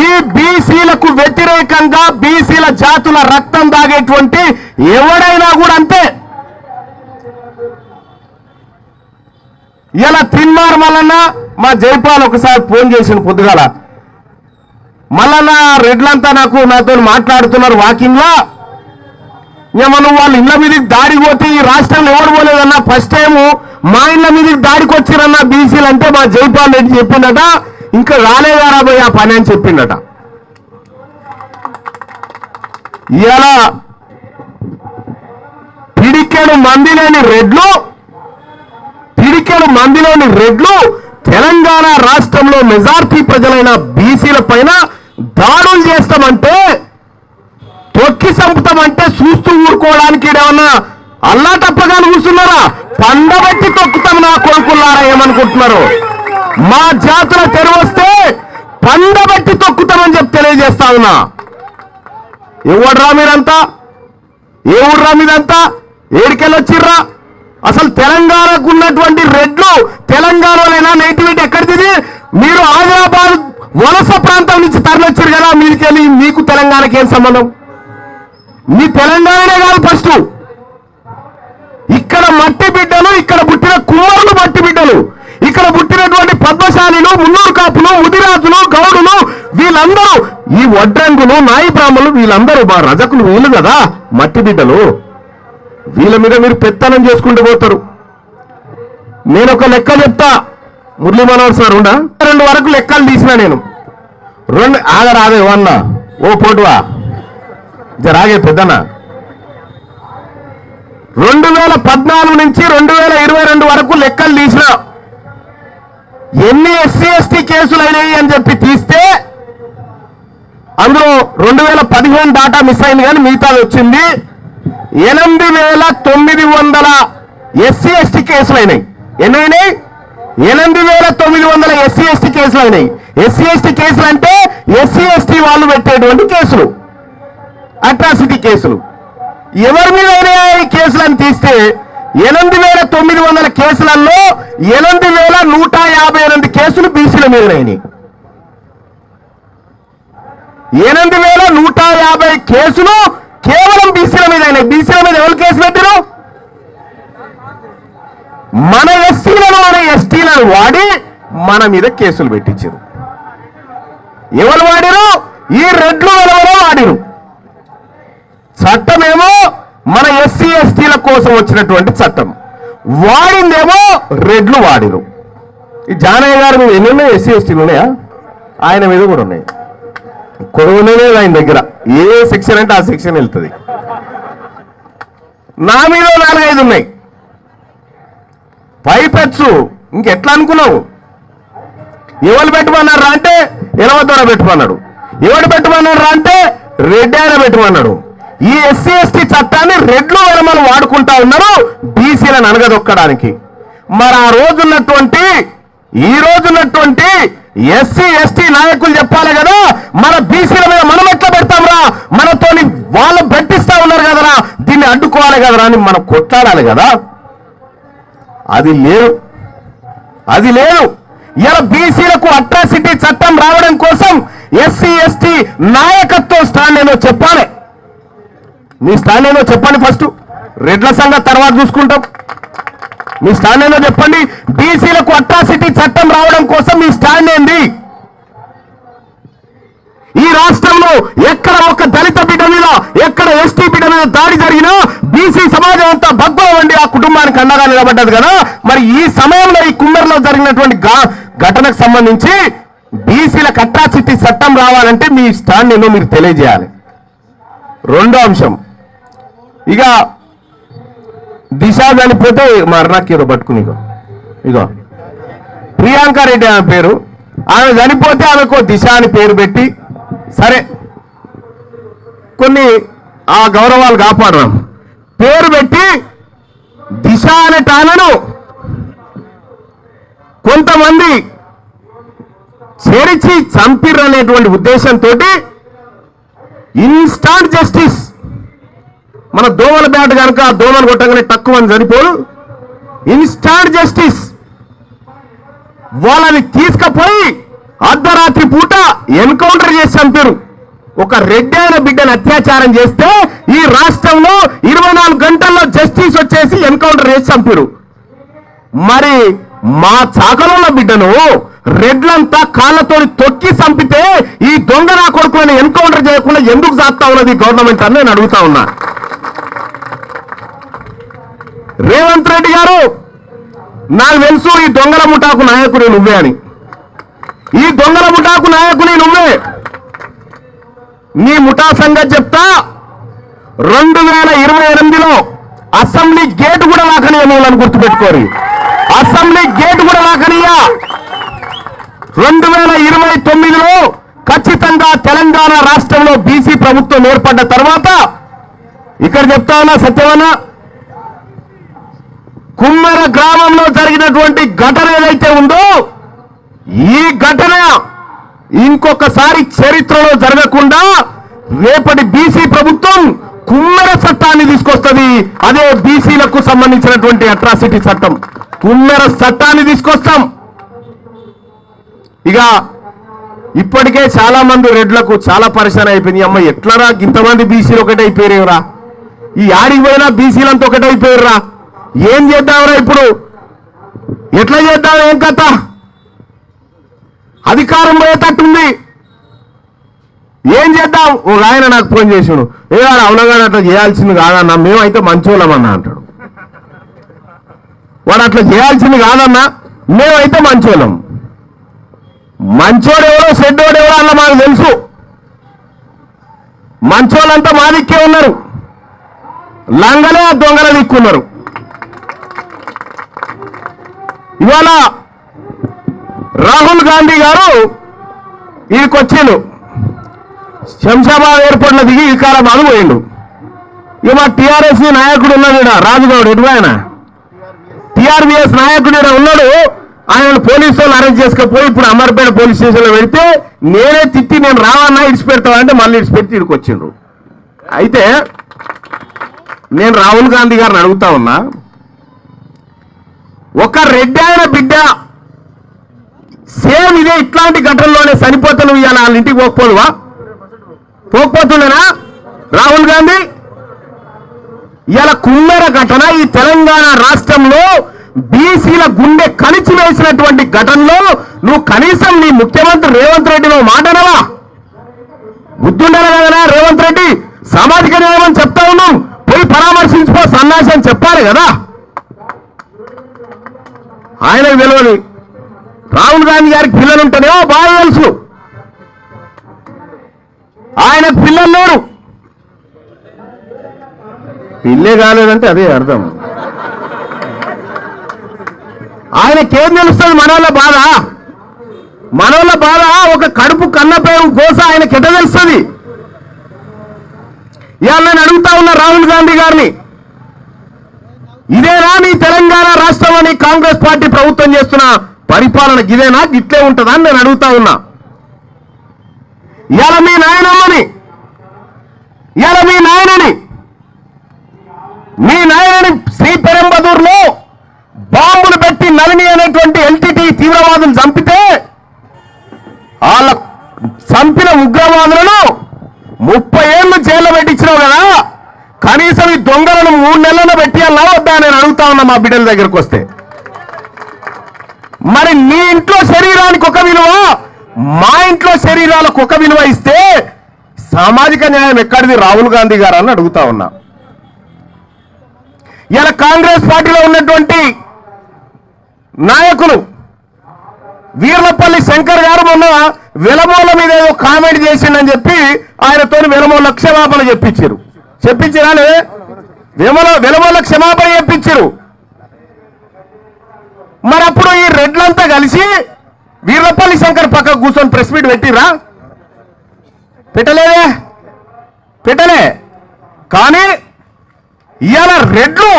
ఈ బీసీలకు వ్యతిరేకంగా బీసీల జాతుల రక్తం తాగేటువంటి ఎవడైనా కూడా అంతే. ఇలా తిన్నారు మల్లన్న. మా జైపాల్ ఒకసారి ఫోన్ చేసిన పొద్దుగాల, మల్లన్న రెడ్లంతా నాతో మాట్లాడుతున్నారు వాకింగ్ లో, మనం వాళ్ళ ఇళ్ల మీదకి దాడికి పోతే ఈ రాష్ట్రంలో ఎవరు పోలేదన్నా, ఫస్ట్ టైం మా ఇళ్ల మీదకి దాడికి వచ్చిరన్నా బీసీలు అంటే మా జైపాల్ రెడ్డి చెప్పిండట. ఇంకా రాలేదారా పోయి ఆ పని అని చెప్పిండట. ఇలా పిడికెడు మందిలోని రెడ్లు తెలంగాణ రాష్ట్రంలో మెజార్టీ ప్రజలైన బీసీల పైన దాడులు చేస్తామంటే, తొక్కి చంపుతామంటే చూస్తూ ఊరుకోవడానికి ఏమన్నా అల్లా తప్పగాను కూర్చున్నారా? పండబెట్టి తొక్కుతాం నా కొడుకున్నారా ఏమనుకుంటున్నారు? మా జాతుల తెరవస్తే పండబెట్టి తొక్కుతామని చెప్పి తెలియజేస్తా ఉన్నా. ఎవడ్రా మీరంతా? ఏ ఊర్రా మీదంతా? ఏడికెళ్ళొచ్చిర్రా? అసలు తెలంగాణకు ఉన్నటువంటి రెడ్లు తెలంగాణలోనైనా నేటివిటీ ఎక్కడిది? మీరు ఆదిలాబాద్ వలస ప్రాంతం నుంచి తరలిచ్చారు కదా, మీదికెళ్ళి మీకు తెలంగాణకి ఏం సంబంధం? మీ తెలంగాణనే కాదు, ఫస్ట్ ఇక్కడ మట్టి బిడ్డలు, ఇక్కడ పుట్టిన కుమ్మరులు మట్టి బిడ్డలు, ఇక్కడ పుట్టినటువంటి పద్మశాలీలు, మున్నూరు కాపులు, ముదిరాజులు, గౌడులు, వీళ్ళందరూ ఈ వడ్రంగులు, నాయి బ్రాహ్మణులు, వీళ్ళందరూ మా రజకులు వీళ్ళు కదా మట్టి బిడ్డలు. వీళ్ళ మీద మీరు పెత్తనం చేసుకుంటూ పోతారు. నేను ఒక లెక్క చెప్తా, మురళీ మనోహర్ సార్ ఉండా 2 వరకు లెక్కలు తీసిన నేను. 2 ఆగరాదే వన్నా ఓ పోటువా జరాగే పెద్దనా. 2014 నుంచి 2022 వరకు లెక్కలు తీసిన. ఎన్ని ఎస్సీ ఎస్టీ కేసులు అయినాయి అని చెప్పి తీస్తే అందులో 2015 డాటా మిస్ అయింది కానీ మిగతాది వచ్చింది. 8,900 ఎస్సీ ఎస్టీ కేసులు అయినాయి. ఎన్నైనాయి? 8,900 ఎస్సీ ఎస్టీ కేసులు అయినాయి. ఎస్సీ ఎస్టీ కేసులు అంటే ఎస్సీ ఎస్టీ వాళ్ళు పెట్టేటువంటి కేసులు, అట్రాసిటీ కేసులు. ఎవరి మీద అయినాయి కేసులు అని తీస్తే 8,900 కేసులలో 8,158 కేసులు బీసీల మీద అయినాయి. 8,150 కేసులు కేవలం బీసీల మీద అయినాయి. బీసీల మీద ఎవరు కేసు పెట్టారు? మన ఎస్సీలను మన ఎస్టీలను వాడి మన మీద కేసులు పెట్టించారు. ఎవరు వాడిరు? ఈ రెడ్లు ఎవరో వాడిరు. చట్టమేమో మన ఎస్సీ ఎస్టీల కోసం వచ్చినటువంటి చట్టం, వాడిందేమో రెడ్లు వాడిరు. ఈ జానయ్య గారి మీద ఎన్ని ఉన్నాయి? ఎస్సీ ఎస్టీలు ఉన్నాయా? ఆయన మీద కూడా ఉన్నాయి. కొడవనే ఆయన దగ్గర ఏ సెక్షన్ అంటే ఆ సెక్షన్ వెళ్తుంది. నా మీద 4-5 ఉన్నాయి. పైపెచ్చు ఇంకెట్లా అనుకున్నావు? ఎవరు పెట్టమన్నారా అంటే ఎలవద్వారా పెట్టమన్నాడు. ఎవడు పెట్టమన్నారా అంటే రెడ్డి ఆయన పెట్టమన్నాడు. ఈ ఎస్సీ ఎస్టీ చట్టాన్ని రెడ్లు వెలమలు వాడుకుంటా ఉన్నారు బీసీలను అనగదొక్కడానికి. మరి ఆ రోజున్నటువంటి ఈ రోజున్నటువంటి ఎస్సీ ఎస్టీ నాయకులు చెప్పాలి కదా, మన బీసీల మీద మనం ఎట్లా పెడతాంరా, మనతోని వాళ్ళు పెట్టిస్తా ఉన్నారు కదరా, దీన్ని అడ్డుకోవాలి కదరా అని మనం కొట్లాడాలి కదా. అది లేదు. ఇలా బీసీలకు అట్రాసిటీ చట్టం రావడం కోసం ఎస్సీ ఎస్టీ నాయకత్వం స్టాండ్ ఏదో చెప్పాలి. మీ స్టాండ్ ఏదో చెప్పండి ఫస్ట్, రెడ్ల సంగతి తర్వాత చూసుకుంటాం. మీ స్టాండ్ ఏదో చెప్పండి. బీసీలకు అట్రాసిటీ చట్టం రావడం కోసం మీ స్టాండ్ ఏంది? ఈ రాష్ట్రంలో ఎక్కడ ఒక దళిత బిడ్డ మీద, ఎక్కడ ఎస్టీ బిడ్డ మీద దాడి జరిగినా బీసీ సమాజం అంతా భగ్గుల వండి ఆ కుటుంబానికి అండగా నిలబడ్డది కదా. మరి ఈ సమయంలో ఈ కుమ్మరిలో జరిగినటువంటి ఘటనకు సంబంధించి బీసీలకు అట్రాసిటీ చట్టం రావాలంటే మీ స్టాండ్ ఏందో మీరు తెలియజేయాలి. రెండో అంశం, ఇక దిశ చనిపోతే మా అర్ణాకి ఏదో పట్టుకుని ఇగో ప్రియాంక రెడ్డి ఆమె పేరు, ఆమె చనిపోతే ఆమెకు దిశ అని పేరు పెట్టి సరే కొన్ని ఆ గౌరవాలు కాపాడడం పేరు పెట్టి దిశ అనే టానను కొంతమంది చెరిచి చంపిర్రనేటువంటి ఉద్దేశంతో ఇన్స్టాంట్ జస్టిస్ మన దోమల బ్యాట్ కనుక ఆ దోమలు కొట్టగానే తక్కువ అని సరిపోదు. Instant justice. వాళ్ళని తీసుకుపోయి అర్ధరాత్రి పూట ఎన్కౌంటర్ చేసి చంపారు. ఒక రెడ్డి అయిన బిడ్డను అత్యాచారం చేస్తే ఈ రాష్ట్రంలో 24 గంటల్లో జస్టిస్ వచ్చేసి ఎన్కౌంటర్ చేసి చంపారు. మరి మా చాకలోళ్ళ బిడ్డను రెడ్లంతా కాళ్ళతో తొక్కి చంపితే ఈ దొంగ నా కొడుకులను ఎన్కౌంటర్ చేయకుండా ఎందుకు సాగుతా ఉన్నది గవర్నమెంట్ అని నేను అడుగుతా ఉన్నా. రేవంత్ రెడ్డి గారు, నాకు తెలుసు ఈ దొంగల ముఠాకు నాయకుడు నువ్వే అని. ఈ దొంగల ముఠాకు నాయకుని నువ్వే. నీ ముఠా సంగతి చెప్తా. 2028లో అసెంబ్లీ గేట్ కూడా లాకనీయ నువ్వులను గుర్తుపెట్టుకోరు. అసెంబ్లీ గేట్ కూడా లాకనీయ. 2029లో ఖచ్చితంగా తెలంగాణ రాష్ట్రంలో బీసీ ప్రభుత్వం ఏర్పడ్డ తర్వాత ఇక్కడ చెప్తా ఉన్నా సత్యవన్న, కుమ్మర గ్రామంలో జరిగినటువంటి ఘటన ఏదైతే ఉందో ఈ ఘటన ఇంకొకసారి చరిత్రలో జరగకుండా రేపటి బీసీ ప్రభుత్వం కుమ్మర చట్టాన్ని తీసుకొస్తుంది. అదే బీసీలకు సంబంధించినటువంటి అట్రాసిటీ చట్టం, కుమ్మర చట్టాన్ని తీసుకొస్తాం. ఇక ఇప్పటికే చాలా మంది రెడ్లకు చాలా పరిశాన్ అయిపోయింది. అమ్మ ఎట్లరా ఇంతమంది బీసీలు ఒకటైపోయారా, ఈ ఆడికి పోయినా బీసీలంతా ఒకటైపోయారా, ఏం చేద్దాంరా ఇప్పుడు, ఎట్లా చేద్దాం, ఏం కథ, అధికారం పోయేటట్టుంది, ఏం చేద్దాం. ఒక ఆయన నాకు ఫోన్ చేసాడు, అవునగానే అట్లా చేయాల్సింది కాదన్నా, మేమైతే మంచోళ్ళమన్నా అంటాడు. వాడు అట్లా చేయాల్సింది కాదన్నా, మేమైతే మంచోళ్ళం. మంచోడెవరో చెడ్డోడెవరో అన్న మాకు తెలుసు. మంచోళ్ళంతా మా దిక్కే ఉన్నారు, లంగలే దొంగల దిక్కున్నారు. ఇవాళ రాహుల్ గాంధీ గారు ఈయనకొచ్చిండు, శంషాబాద్ ఎయిర్పోర్ట్లో దిగి వికారాబాద్ పోయిండు. ఇక మా టీఆర్ఎస్ నాయకుడు ఉన్నాడు రాజుగౌడ్, ఎటు ఆయన టీఆర్బీఎస్ నాయకుడు ఉన్నాడు. ఆయన పోలీసు వాళ్ళు అరెస్ట్ చేసుకపోయి ఇప్పుడు అమర్పేట పోలీస్ స్టేషన్లో పెడితే నేనే తిట్టి నేను రావన్నా ఇడిచిపెడతావా అంటే మళ్ళీ ఇడిచిపెట్టి ఇక్కడికి వచ్చిండ్రు. అయితే నేను రాహుల్ గాంధీ గారిని అడుగుతా ఉన్నా, ఒక రెడ్డి ఆయన బిడ్డ సేమ్ ఇదే ఇట్లాంటి ఘటనలోనే చనిపోతే నువ్వు ఇవాళ వాళ్ళ ఇంటికి పోకపోదువా, పోకపోతుండేనా రాహుల్ గాంధీ? ఇవాళ కుమ్మర ఘటన ఈ తెలంగాణ రాష్ట్రంలో బీసీల గుండె కలిచి వేసినటువంటి ఘటనలో నువ్వు కనీసం నీ ముఖ్యమంత్రి రేవంత్ రెడ్డిలో మాట్లాడవా? బుద్ధుండాలి కదా రేవంత్ రెడ్డి, సామాజిక న్యాయం అని చెప్తా ఉన్నాం, పోయి పరామర్శించుకో సన్నాసి అని చెప్పాలి కదా. ఆయనకు తెలియదు. రాహుల్ గాంధీ గారికి పిల్లలు ఉంటేనేమో బాగా తెలుసు, ఆయనకు పిల్లలు లేరు. పిల్లే కాలేదంటే అదే అర్థం. ఆయనకేం తెలుస్తుంది మనోళ్ళ బాధ? మనోళ్ళ బాధ ఒక కడుపు కన్నపేరు కోస ఆయనకి ఎట తెలుస్తుంది? ఇవాళ నేను అడుగుతా ఉన్నా రాహుల్ గాంధీ గారిని, ఇదేనా నీ తెలంగాణ రాష్ట్రంలోని కాంగ్రెస్ పార్టీ ప్రభుత్వం చేస్తున్న పరిపాలన ఇదేనా, గిట్లే ఉంటుందా అని నేను అడుగుతా ఉన్నా. ఇవాళ మీ నాయనమ్మని, ఇవాళ మీ నాయనని శ్రీ పెరంబదూరులో బాంబులు పెట్టి నలిని అనేటువంటి ఎల్టీటీ తీవ్రవాదులు చంపితే వాళ్ళ చంపిన ఉగ్రవాదులను 30 ఏళ్ళు జైల్లో పెట్టించినావు కదా, కనీసం ఈ దొంగలను 3 నెలలను పెట్టియాలా వద్దా నేను అడుగుతా ఉన్నా మా బిడ్డల దగ్గరకు వస్తే. మరి నీ ఇంట్లో శరీరానికి ఒక విలువ, మా ఇంట్లో శరీరాలకు ఒక విలువ ఇస్తే సామాజిక న్యాయం ఎక్కడిది రాహుల్ గాంధీ గారు అని అడుగుతా ఉన్నా. ఇలా కాంగ్రెస్ పార్టీలో ఉన్నటువంటి నాయకులు వీర్లపల్లి శంకర్ గారు మొన్న వెలమోల మీద ఏదో కామెంట్ చేసిండని చెప్పి ఆయనతో వెలమోల క్షమాపణ చెప్పించారా లేదా? వెలమోల క్షమాపణ చెప్పించారు. మరి అప్పుడు ఈ రెడ్లంతా కలిసి వీర్లపల్లి శంకర్ పక్కకు కూర్చొని ప్రెస్ మీట్ పెట్టిరా? పెట్టలే. కానీ ఇవాళ రెడ్లు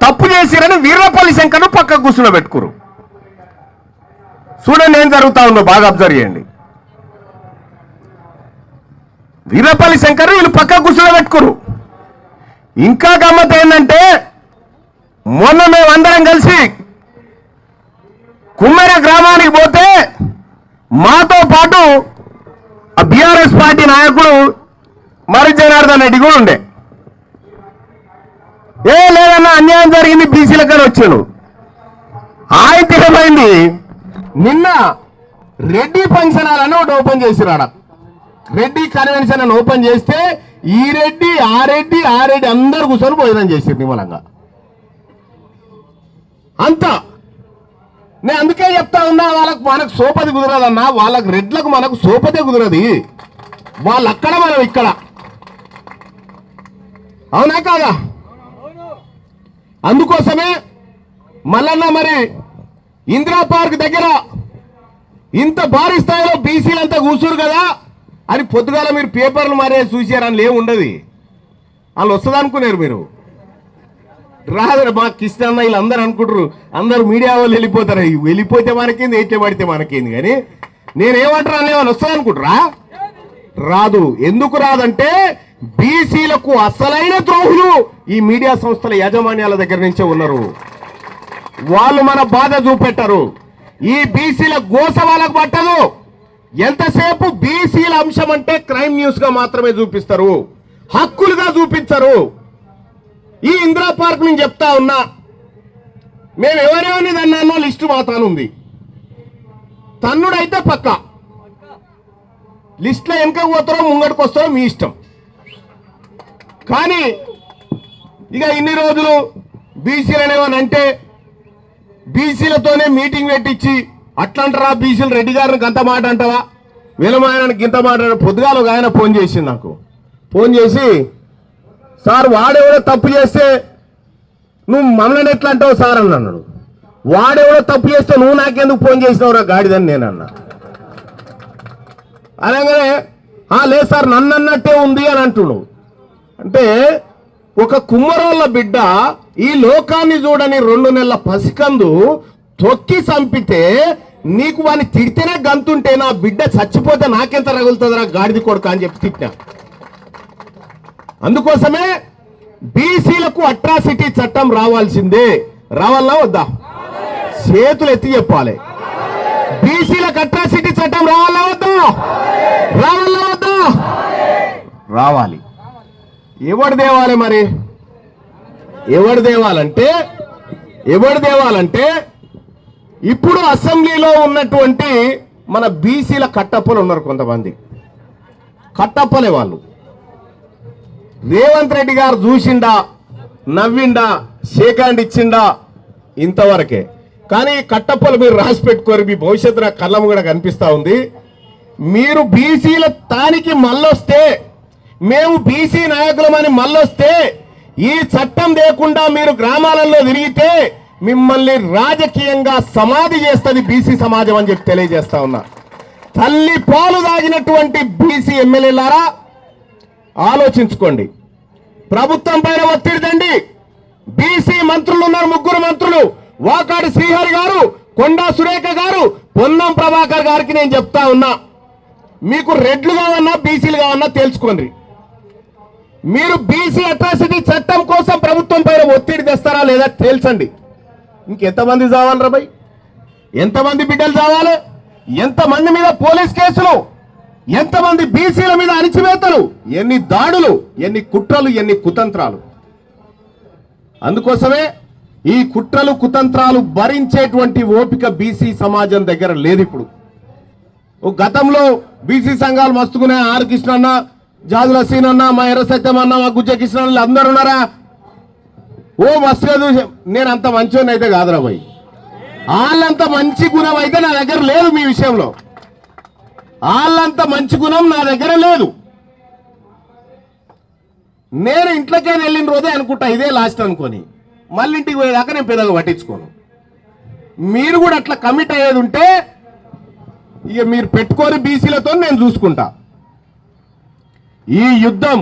తప్పు చేసిరని వీర్లపల్లి శంకర్ను పక్కకు కూర్చుని పెట్టుకురు. చూడండి ఏం జరుగుతా ఉందో బాగా అబ్జర్వ్ చేయండి. వీర్లపల్లి శంకర్ వీళ్ళు పక్కకు కూర్చుని పెట్టుకురు. ఇంకా గమ్మత్ ఏంటంటే మొన్న మేమందరం కలిసి కుమ్మెర గ్రామానికి పోతే మాతో పాటు ఆ బీఆర్ఎస్ పార్టీ నాయకుడు మరి జనార్దన్ రెడ్డి కూడా ఉండే. లేదన్నా అన్యాయం జరిగింది బీసీలకని వచ్చాను. ఆయన ఏమైంది, నిన్న రెడ్డి ఫంక్షన్ హాల్ అని ఒకటి ఓపెన్ చేసిరాడ. రెడ్డి కన్వెన్షన్ అని ఓపెన్ చేస్తే ఈ రెడ్డి ఆ రెడ్డి అందరు కూర్చొని భోజనం చేసారు నిమ్మలంగా అంతా. నేను అందుకే చెప్తా ఉన్నా, మనకు సోపది కుదరదన్నా, వాళ్ళకి రెడ్లకు మనకు సోపదే కుదరది. వాళ్ళు అక్కడ మనం ఇక్కడ, అవునా కాదా? అందుకోసమే మల్లన్న మరి ఇందిరా పార్క్ దగ్గర ఇంత భారీ స్థాయిలో బీసీలంతా కూర్చురు కదా అని పొద్దుగాల మీరు పేపర్లు మరే చూసారని లేవుండదు. వాళ్ళు వస్తుంది అనుకున్నారు మీరు, రాదు. మా కిష్టన్న వీళ్ళందరూ అనుకుంటారు, అందరూ మీడియా వాళ్ళు వెళ్ళిపోతారు. వెళ్ళిపోతే మనకేంది, ఎట్లా పడితే మనకేంది. కానీ నేనేమంటారు అని వాళ్ళు వస్తుంది అనుకుంటారా? రాదు. ఎందుకు రాదంటే బీసీలకు అసలైన ద్రోహులు ఈ మీడియా సంస్థల యాజమాన్యాల దగ్గర నుంచే ఉన్నారు. వాళ్ళు మన బాధ చూపెట్టరు. ఈ బీసీల గోస వాళ్ళకు పట్టదు. ఎంతసేపు బీసీల అంశం అంటే క్రైమ్ న్యూస్ గా మాత్రమే చూపిస్తారు, హక్కులుగా చూపించరు. ఈ ఇందిరా పార్క్ నేను చెప్తా ఉన్నా, మేము ఎవరెవరిని తన్నానో లిస్టు మాతానుంది. తన్నుడైతే పక్క లిస్టులో వెనక పోతారో ముంగడికి వస్తారో మీ ఇష్టం. కానీ ఇక ఇన్ని రోజులు బీసీలు అనేవనంటే బీసీలతోనే మీటింగ్ పెట్టించి అట్లంటారా బీసీలు రెడ్డి గారిని గంత మాట అంటావా, వీలమాయనానికి ఇంత మాట. పొద్దుగాల ఒక ఆయన ఫోన్ చేసింది నాకు. ఫోన్ చేసి, సార్ వాడెవడో తప్పు చేస్తే నువ్వు మమ్మల్ని ఎట్లా అంటావు సార్ అని అన్నాడు. వాడెవడో తప్పు చేస్తే నువ్వు నాకెందుకు ఫోన్ చేసినావురా గాడిదని నేను అన్నా. అలాగనే లేదు సార్ నన్ను అన్నట్టే ఉంది అని అంటున్నావు. అంటే ఒక కుమ్మరోళ్ళ బిడ్డ ఈ లోకాన్ని చూడని 2 నెలల పసికందు తొక్కి చంపితే నీకు వాడిని తిడితేనే గంతుంటే నా బిడ్డ చచ్చిపోతే నాకెంత రగులుతుందిరా గాడిది కొడుకు అని చెప్పి తిట్టా. అందుకోసమే బీసీలకు అట్రాసిటీ చట్టం రావాల్సిందే. రావాలా వద్దా? చేతులు ఎత్తి చెప్పాలి. బీసీలకు అట్రాసిటీ చట్టం రావాలా వద్దా? రావాలా వద్దా? రావాలి. ఎవడు దేవాలి మరి? ఎవడు దేవాలంటే ఇప్పుడు అసెంబ్లీలో ఉన్నటువంటి మన బీసీల కట్టప్పలు ఉన్నారు. కొంతమంది కట్టప్పలే వాళ్ళు. రేవంత్ రెడ్డి గారు చూసిండా, నవ్విండా, షేక్ హ్యాండ్ ఇచ్చిండా, ఇంతవరకే. కానీ కట్టప్పలు మీరు రాసి పెట్టుకోరు, మీ భవిష్యత్తు నాకు కళ్ళం కూడా కనిపిస్తా ఉంది. మీరు బీసీల తానికి మళ్ళొస్తే, మేము బీసీ నాయకులమని మళ్ళొస్తే, ఈ చట్టం లేకుండా మీరు గ్రామాలలో తిరిగితే మిమ్మల్ని రాజకీయంగా సమాధి చేస్తుంది బీసీ సమాజం అని చెప్పి తెలియజేస్తా ఉన్నా. తల్లి పాలు తాగినటువంటి బీసీ ఎమ్మెల్యేలారా ఆలోచించుకోండి. ప్రభుత్వం పైన ఒత్తిడి తండి. బీసీ మంత్రులు ఉన్నారు, 3 మంత్రులు. వాకాడి శ్రీహరి గారు, కొండా సురేఖ గారు, పొన్నం ప్రభాకర్ గారికి నేను చెప్తా ఉన్నా, మీకు రెడ్లు కావన్నా బీసీలు కావన్నా తెలుసుకోండి. మీరు బీసీ అట్రాసిటీ చట్టం కోసం ప్రభుత్వం పైన ఒత్తిడి తెస్తారా లేదా తేల్చండి. ఇంకెంతమంది చావాలరా భయ్? ఎంతమంది బిడ్డలు చావాలి? ఎంతమంది మీద పోలీస్ కేసులు, ఎంతమంది బీసీల మీద అణిచివేతలు, ఎన్ని దాడులు, ఎన్ని కుట్రలు, ఎన్ని కుతంత్రాలు. అందుకోసమే ఈ కుట్రలు కుతంత్రాలు భరించేటువంటి ఓపిక బీసీ సమాజం దగ్గర లేదు. ఇప్పుడు గతంలో బీసీ సంఘాలు మస్తుకునే ఆర్ కృష్ణన్న, జాదుల సీనన్న, మా ఎర్ర సత్యం అన్న, మా గుజ్జ కృష్ణ అందరు ఉన్నారా? ఓ మస్తుగా చూసి నేను అంత మంచివాడిని అయితే కాదురా భయ్. వాళ్ళంత మంచి గుణం అయితే నా దగ్గర లేదు. మీ విషయంలో వాళ్ళంత మంచి గుణం నా దగ్గర లేదు. నేను ఇంట్లోకే వెళ్ళిన రోజే అనుకుంటా ఇదే లాస్ట్ అనుకొని, మళ్ళీ ఇంటికి పోయేదాకా నేను పెద్దగా పట్టించుకోను. మీరు కూడా అట్లా కమిట్ అయ్యేది ఉంటే ఇక మీరు పెట్టుకొని బీసీలతో నేను చూసుకుంటా. ఈ యుద్ధం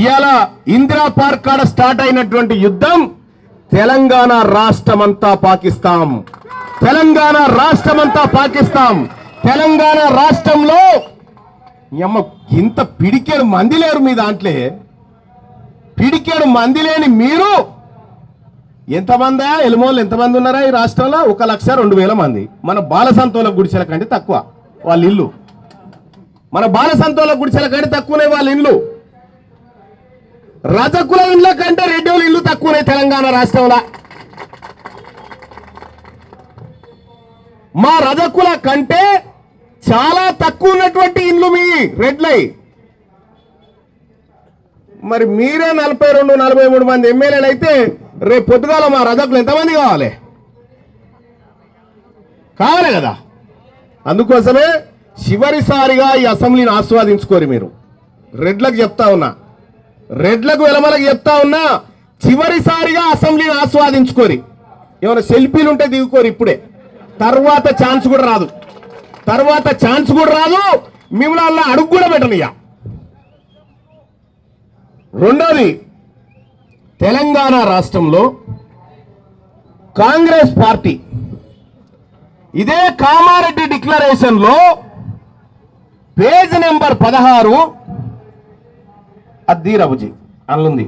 ఇవాళ ఇందిరా పార్క్ కాడ స్టార్ట్ అయినటువంటి యుద్ధం తెలంగాణ రాష్ట్రమంతా పాకిస్తాం. తెలంగాణ రాష్ట్రమంతా పాకిస్తాం. తెలంగాణ రాష్ట్రంలో ఇంత పిడికేడు మంది లేరు మీ దాంట్లో. పిడికేడు మంది లేని మీరు ఎంతమంది ఎలుమోళ్ళు ఎంతమంది ఉన్నారా ఈ రాష్ట్రంలో? 1,02,000 మంది. మన బాలసంతోల గుడిసెల కంటే తక్కువ వాళ్ళ ఇల్లు. మన బాలసంతోల గుడిసెల కంటే తక్కువనే వాళ్ళ ఇల్లు. రజకుల ఇళ్ళ కంటే రెడ్డిల ఇల్లు తక్కువనే తెలంగాణ రాష్ట్రంలో. మా రజకుల కంటే చాలా తక్కువ ఉన్నటువంటి ఇల్లు మీ రెడ్లై. మరి మీరే 42-43 మంది ఎమ్మెల్యేలు అయితే రేపు పొద్దుగాల మా రజకులు ఎంతమంది కావాలి కదా. అందుకోసమే చివరిసారిగా ఈ అసెంబ్లీని ఆస్వాదించుకోరు మీరు. రెడ్లకు చెప్తా ఉన్నా, రెడ్లకు వెలమలకు చెప్తా ఉన్నా, చివరిసారిగా అసెంబ్లీని ఆస్వాదించుకోరి. ఏమైనా సెల్ఫీలు ఉంటే దిగుకోరు ఇప్పుడే. తర్వాత ఛాన్స్ కూడా రాదు, మిమ్మల్ని అడుగు కూడా పెట్టనియా. రెండోది, తెలంగాణ రాష్ట్రంలో కాంగ్రెస్ పార్టీ ఇదే కామారెడ్డి డిక్లరేషన్ లో పేజ్ నెంబర్ 16 అద్దీరబుజీ అందుంది.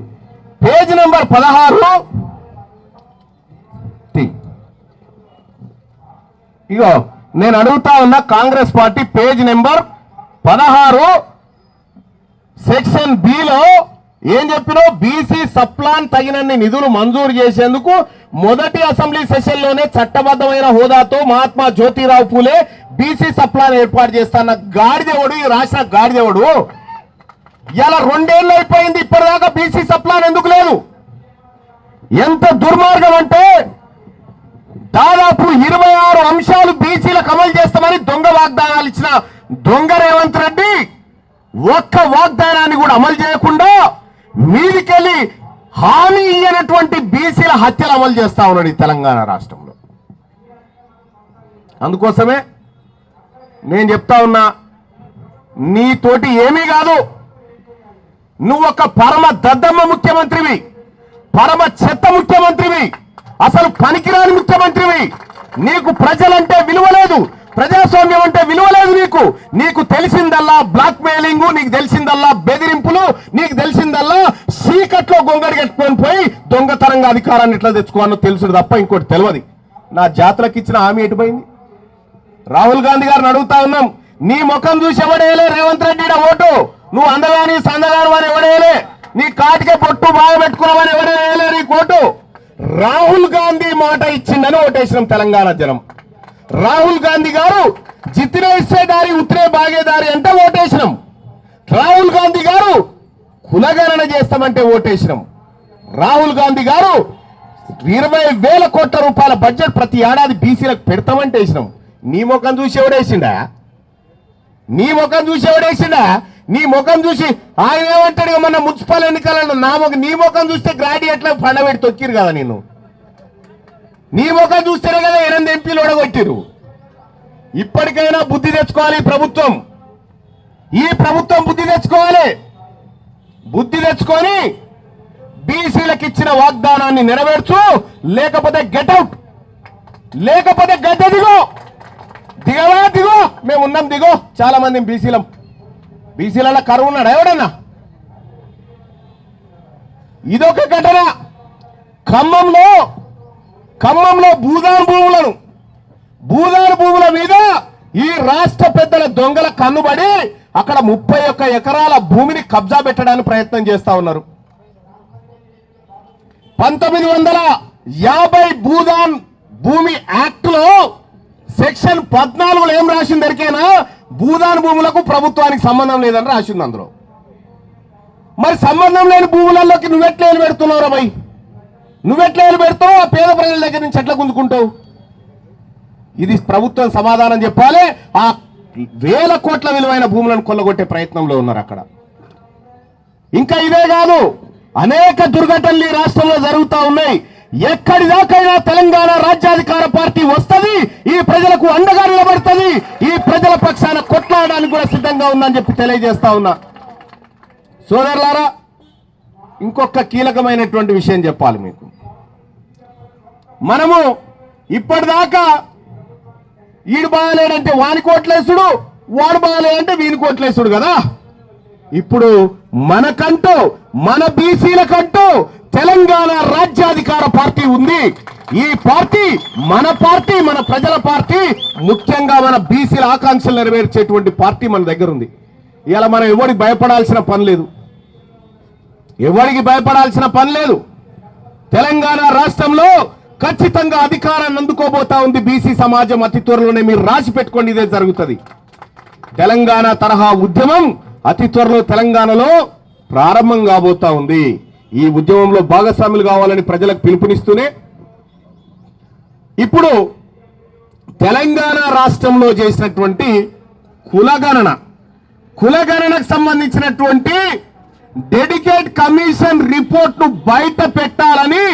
పేజ్ నెంబర్ 16 ఇగో నేను అడుగుతా ఉన్నా. Congress party page number 16 section below ఏం చెప్పినావు? బీసీ సప్లాన్ తగినన్ని నిధులు మంజూరు చేసేందుకు మొదటి అసెంబ్లీ సెషన్లోనే చట్టబద్ధమైన హోదాతో మహాత్మా జ్యోతిరావు పూలే బీసీ సప్లాన్ ఏర్పాటు చేస్తాన్న గాడిదేవుడు, ఈ రాష్ట్ర గాడిదేవుడు. ఇలా 2 ఏళ్ళు అయిపోయింది, ఇప్పటిదాకా బీసీ సప్లాన్ ఎందుకు లేదు? ఎంత దుర్మార్గం అంటే దాదాపు 26 అంశాలు బీసీలకు అమలు చేస్తామని దొంగ వాగ్దానాలు ఇచ్చిన దొంగ రేవంత్ రెడ్డి ఒక్క వాగ్దానాన్ని కూడా అమలు చేయకుండా మీదికెళ్ళి హామీ ఇయ్యనటువంటి బీసీల హత్యలు అమలు చేస్తా ఉన్నాడు ఈ తెలంగాణ రాష్ట్రంలో. అందుకోసమే నేను చెప్తా ఉన్నా, నీతోటి ఏమీ కాదు. నువ్వొక పరమ దద్దమ్మ ముఖ్యమంత్రివి, పరమ చెత్త ముఖ్యమంత్రివి, అసలు పనికిరాని ముఖ్యమంత్రివి. నీకు ప్రజలంటే విలువ లేదు, ప్రజాస్వామ్యం అంటే విలువ లేదు. నీకు తెలిసిందల్లా బ్లాక్ మెయిలింగ్, నీకు తెలిసిందల్లా బెదిరింపులు, నీకు తెలిసిందల్లా చీకట్లో గొంగడి కట్టుకొని పోయి దొంగతనంగా అధికారాన్ని ఎట్లా తెచ్చుకోవాలో తెలుసు తప్ప ఇంకోటి తెలియదు. నా జాతరకు ఇచ్చిన హామీ ఎటుపోయింది? రాహుల్ గాంధీ గారిని అడుగుతా ఉన్నాం, నీ ముఖం చూసి ఎవడేయలే రేవంత్ రెడ్డి ఓటు? నువ్వు అందగాని సందగాను అని ఎవడేయలే, నీ కాటికే పొట్టు బాగా పెట్టుకున్నావని ఎవడేయలే నీకు ఓటు. రాహుల్ గాంధీ మాట ఇచ్చిందని ఓటేసినాం తెలంగాణ జనం. రాహుల్ గాంధీ గారు జిత్నే ఇచ్చేదారి ఉత్తరే బాగేదారి అంటే ఓటేసినాం. రాహుల్ గాంధీ గారు కులగణన చేస్తామంటే ఓటేసినాం. రాహుల్ గాంధీ గారు 20,000 కోట్ల రూపాయల బడ్జెట్ ప్రతి ఏడాది బీసీలకు పెడతామంటే వేసినాం. నీ ముఖం చూసి ఎవడేసిండా? నీ ముఖం చూసి ఆయన ఏమంటాడు? మన మున్సిపల్ ఎన్నికలను నీ ముఖం చూస్తే గ్రాడ్యుయేట్ల పండబెట్టి తొక్కిరు కదా. నీ ముఖం చూస్తేనే కదా 8 ఎంపీలు ఓడగొట్టిరు. ఇప్పటికైనా బుద్ధి తెచ్చుకోవాలి ఈ ప్రభుత్వం బుద్ధి తెచ్చుకొని బీసీలకు ఇచ్చిన వాగ్దానాన్ని నెరవేర్చు, లేకపోతే గెట్అవుట్, లేకపోతే గద్దె దిగో. మేము ఉన్నాం, దిగో. చాలా మంది బీసీలలో కరువు ఉన్నాడు ఎవడన్నా? ఇదొక ఘటన. ఖమ్మంలో భూదాన్ భూముల మీద ఈ రాష్ట్ర పెద్దల దొంగల కన్నుబడి అక్కడ 31 ఎకరాల భూమిని కబ్జా పెట్టడానికి ప్రయత్నం చేస్తా ఉన్నారు. 1950 భూదాన్ భూమి యాక్ట్ లో సెక్షన్ 14లో ఏం రాసింది దొరికేనా? భూదాన్ భూములకు ప్రభుత్వానికి సంబంధం లేదని రాసింది అందులో. మరి సంబంధం లేని భూములలోకి నువ్వెట్లా పెడుతున్నావురా భయ్? నువ్వెట్లా పెడతావు? ఆ పేద ప్రజల దగ్గర నుంచి ఎట్లా గుంజుకుంటావు? ఇది ప్రభుత్వం సమాధానం చెప్పాలి. ఆ 1000 కోట్ల విలువైన భూములను కొల్లగొట్టే ప్రయత్నంలో ఉన్నారు అక్కడ. ఇంకా ఇదే కాదు, అనేక దుర్ఘటనలు ఈ రాష్ట్రంలో జరుగుతూ ఉన్నాయి. ఎక్కడిదాకైనా తెలంగాణ రాజ్యాధికార పార్టీ వస్తుంది, ఈ ప్రజలకు అండగా నిలబడుతుంది, ఈ ప్రజల పక్షాన కొట్లాడడానికి కూడా సిద్ధంగా ఉందని చెప్పి తెలియజేస్తా ఉన్నా. సోదరులారా, ఇంకొక కీలకమైనటువంటి విషయం చెప్పాలి మీకు. మనము ఇప్పటిదాకా ఈడు బాగలేడంటే వాని కోట్లేసుడు, వాడు బాగలేదంటే వీని కోట్లేసుడు కదా. ఇప్పుడు మనకంటూ మన బీసీలకంటూ తెలంగాణ రాజ్యాధికార పార్టీ ఉంది. ఈ పార్టీ మన ప్రజల పార్టీ, ముఖ్యంగా మన బీసీల ఆకాంక్షలు నెరవేర్చేటువంటి పార్టీ మన దగ్గర ఉంది. ఇలా మనం ఎవరికి భయపడాల్సిన పని లేదు. తెలంగాణ రాష్ట్రంలో ఖచ్చితంగా అధికారాన్ని అందుకోబోతా ఉంది బీసీ సమాజం. అతి త్వరలోనే మీరు రాసి పెట్టుకోండి, ఇదే జరుగుతుంది. తెలంగాణ తరహా ఉద్యమం అతి త్వరలో తెలంగాణలో ప్రారంభం కాబోతా ఉంది. ఈ ఉద్యమంలో భాగస్వాములు కావాలని ప్రజలకు పిలుపునిస్తూనే ఇప్పుడు తెలంగాణ రాష్ట్రంలో చేసినటువంటి కులగణనకు సంబంధించినటువంటి డెడికేట్ కమిషన్ రిపోర్ట్ ను బయట పెట్టాలని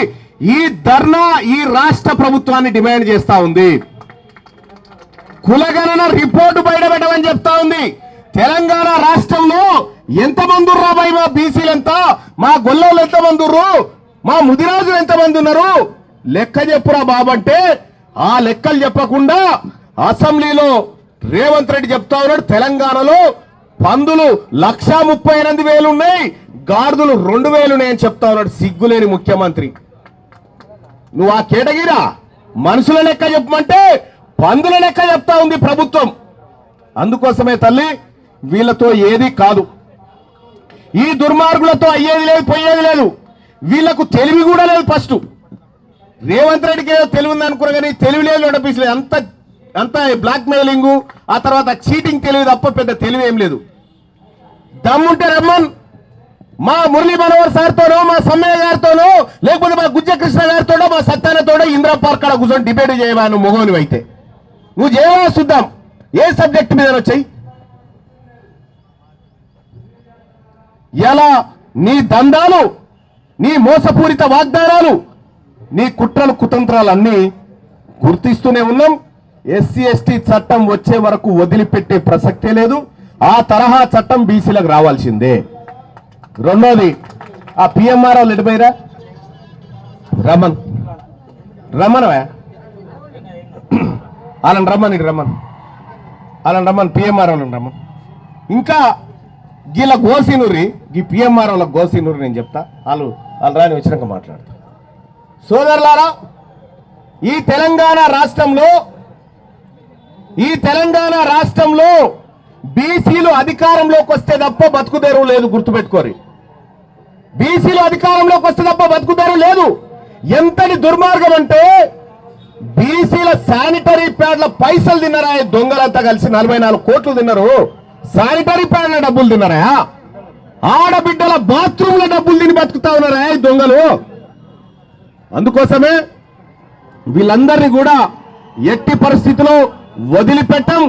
ఈ ధర్నా ఈ రాష్ట్ర ప్రభుత్వాన్ని డిమాండ్ చేస్తా ఉంది. కులగణన రిపోర్టు బయట పెట్టమని చెప్తా ఉంది. తెలంగాణ రాష్ట్రంలో ఎంతమంది రాబాయి, మా బీసీలు ఎంత, మా గొల్లోళ్ళు ఎంతమంది, మా ముదిరాజులు ఎంతమంది ఉన్నారు, లెక్క చెప్పురా బాబంటే ఆ లెక్కలు చెప్పకుండా అసెంబ్లీలో రేవంత్ రెడ్డి చెప్తా ఉన్నాడు. తెలంగాణలో పందులు 138,000 ఉన్నాయి, గాడిదలు 2,000 ఉన్నాయని చెప్తా ఉన్నాడు. సిగ్గులేని ముఖ్యమంత్రి. నువ్వు ఆ కేటగిరా మనుషుల లెక్క చెప్పమంటే పందుల లెక్క చెప్తా ఉంది ప్రభుత్వం. అందుకోసమే తల్లి, వీళ్ళతో ఏది కాదు, ఈ దుర్మార్గులతో అయ్యేది లేదు, పోయేది లేదు. వీళ్లకు తెలివి కూడా లేదు. ఫస్ట్ రేవంత్ రెడ్డికి ఏదో తెలివి ఉంది అనుకున్నా కానీ తెలివి లేదు, నడిపించలేదు. అంత బ్లాక్ మెయిలింగ్, ఆ తర్వాత చీటింగ్ తెలివి తప్ప పెద్ద తెలివి ఏం లేదు. దమ్ముంటే రమ్మన్, మా మురళీ మనోహర్ సార్తోనో, మా సమ్మయ్య గారితోనో, లేకపోతే మా గుజ్జ కృష్ణ గారితోనో, మా సత్యానతోనో ఇందిరా పార్క్ కాడ కూర్చొని డిబేట్ చేయవా. నువ్వు మొగోనివి అయితే నువ్వు చేయవా, చూద్దాం ఏ సబ్జెక్ట్ మీద వచ్చాయి. ఎలా నీ దందాలు, నీ మోసపూరిత వాగ్దానాలు, నీ కుట్రలు కుతంత్రాలు అన్నీ గుర్తిస్తూనే ఉన్నాం. ఎస్సీ ఎస్టీ చట్టం వచ్చే వరకు వదిలిపెట్టే ప్రసక్తే లేదు. ఆ తరహా చట్టం బీసీలకు రావాల్సిందే. రెండోది, ఆ పిఎంఆర్ఓ ఎడిపోయిరా రమ్మనవా వాళ్ళని రమ్మన్ పిఎంఆర్ఓలను రమ్మన్. ఇంకా గీల గోసినూరి, ఈ పిఎంఆర్ఓల గోసినూరి నేను చెప్తా, వాళ్ళు రాని వచ్చినాక మాట్లాడతా. సోదరులారా, ఈ తెలంగాణ రాష్ట్రంలో బీసీలు అధికారంలోకి వస్తే తప్ప బతుకుదేరు లేదు. గుర్తుపెట్టుకోరి, బీసీలు అధికారంలోకి వస్తే తప్ప బతుకుదేరు లేదు. ఎంతటి దుర్మార్గం అంటే బీసీల శానిటరీ ప్యాడ్ల పైసలు తిన్నారా దొంగలంతా కలిసి, 44 కోట్లు తిన్నారు. శానిటరీ ప్యాడ్ల డబ్బులు తిన్నారా, ఆడబిడ్డల బాత్రూమ్ల డబ్బులు తిని బతుకుతా ఉన్నారా ఈ దొంగలు. అందుకోసమే వీళ్ళందరినీ కూడా ఎట్టి పరిస్థితిలో వదిలిపెట్టం.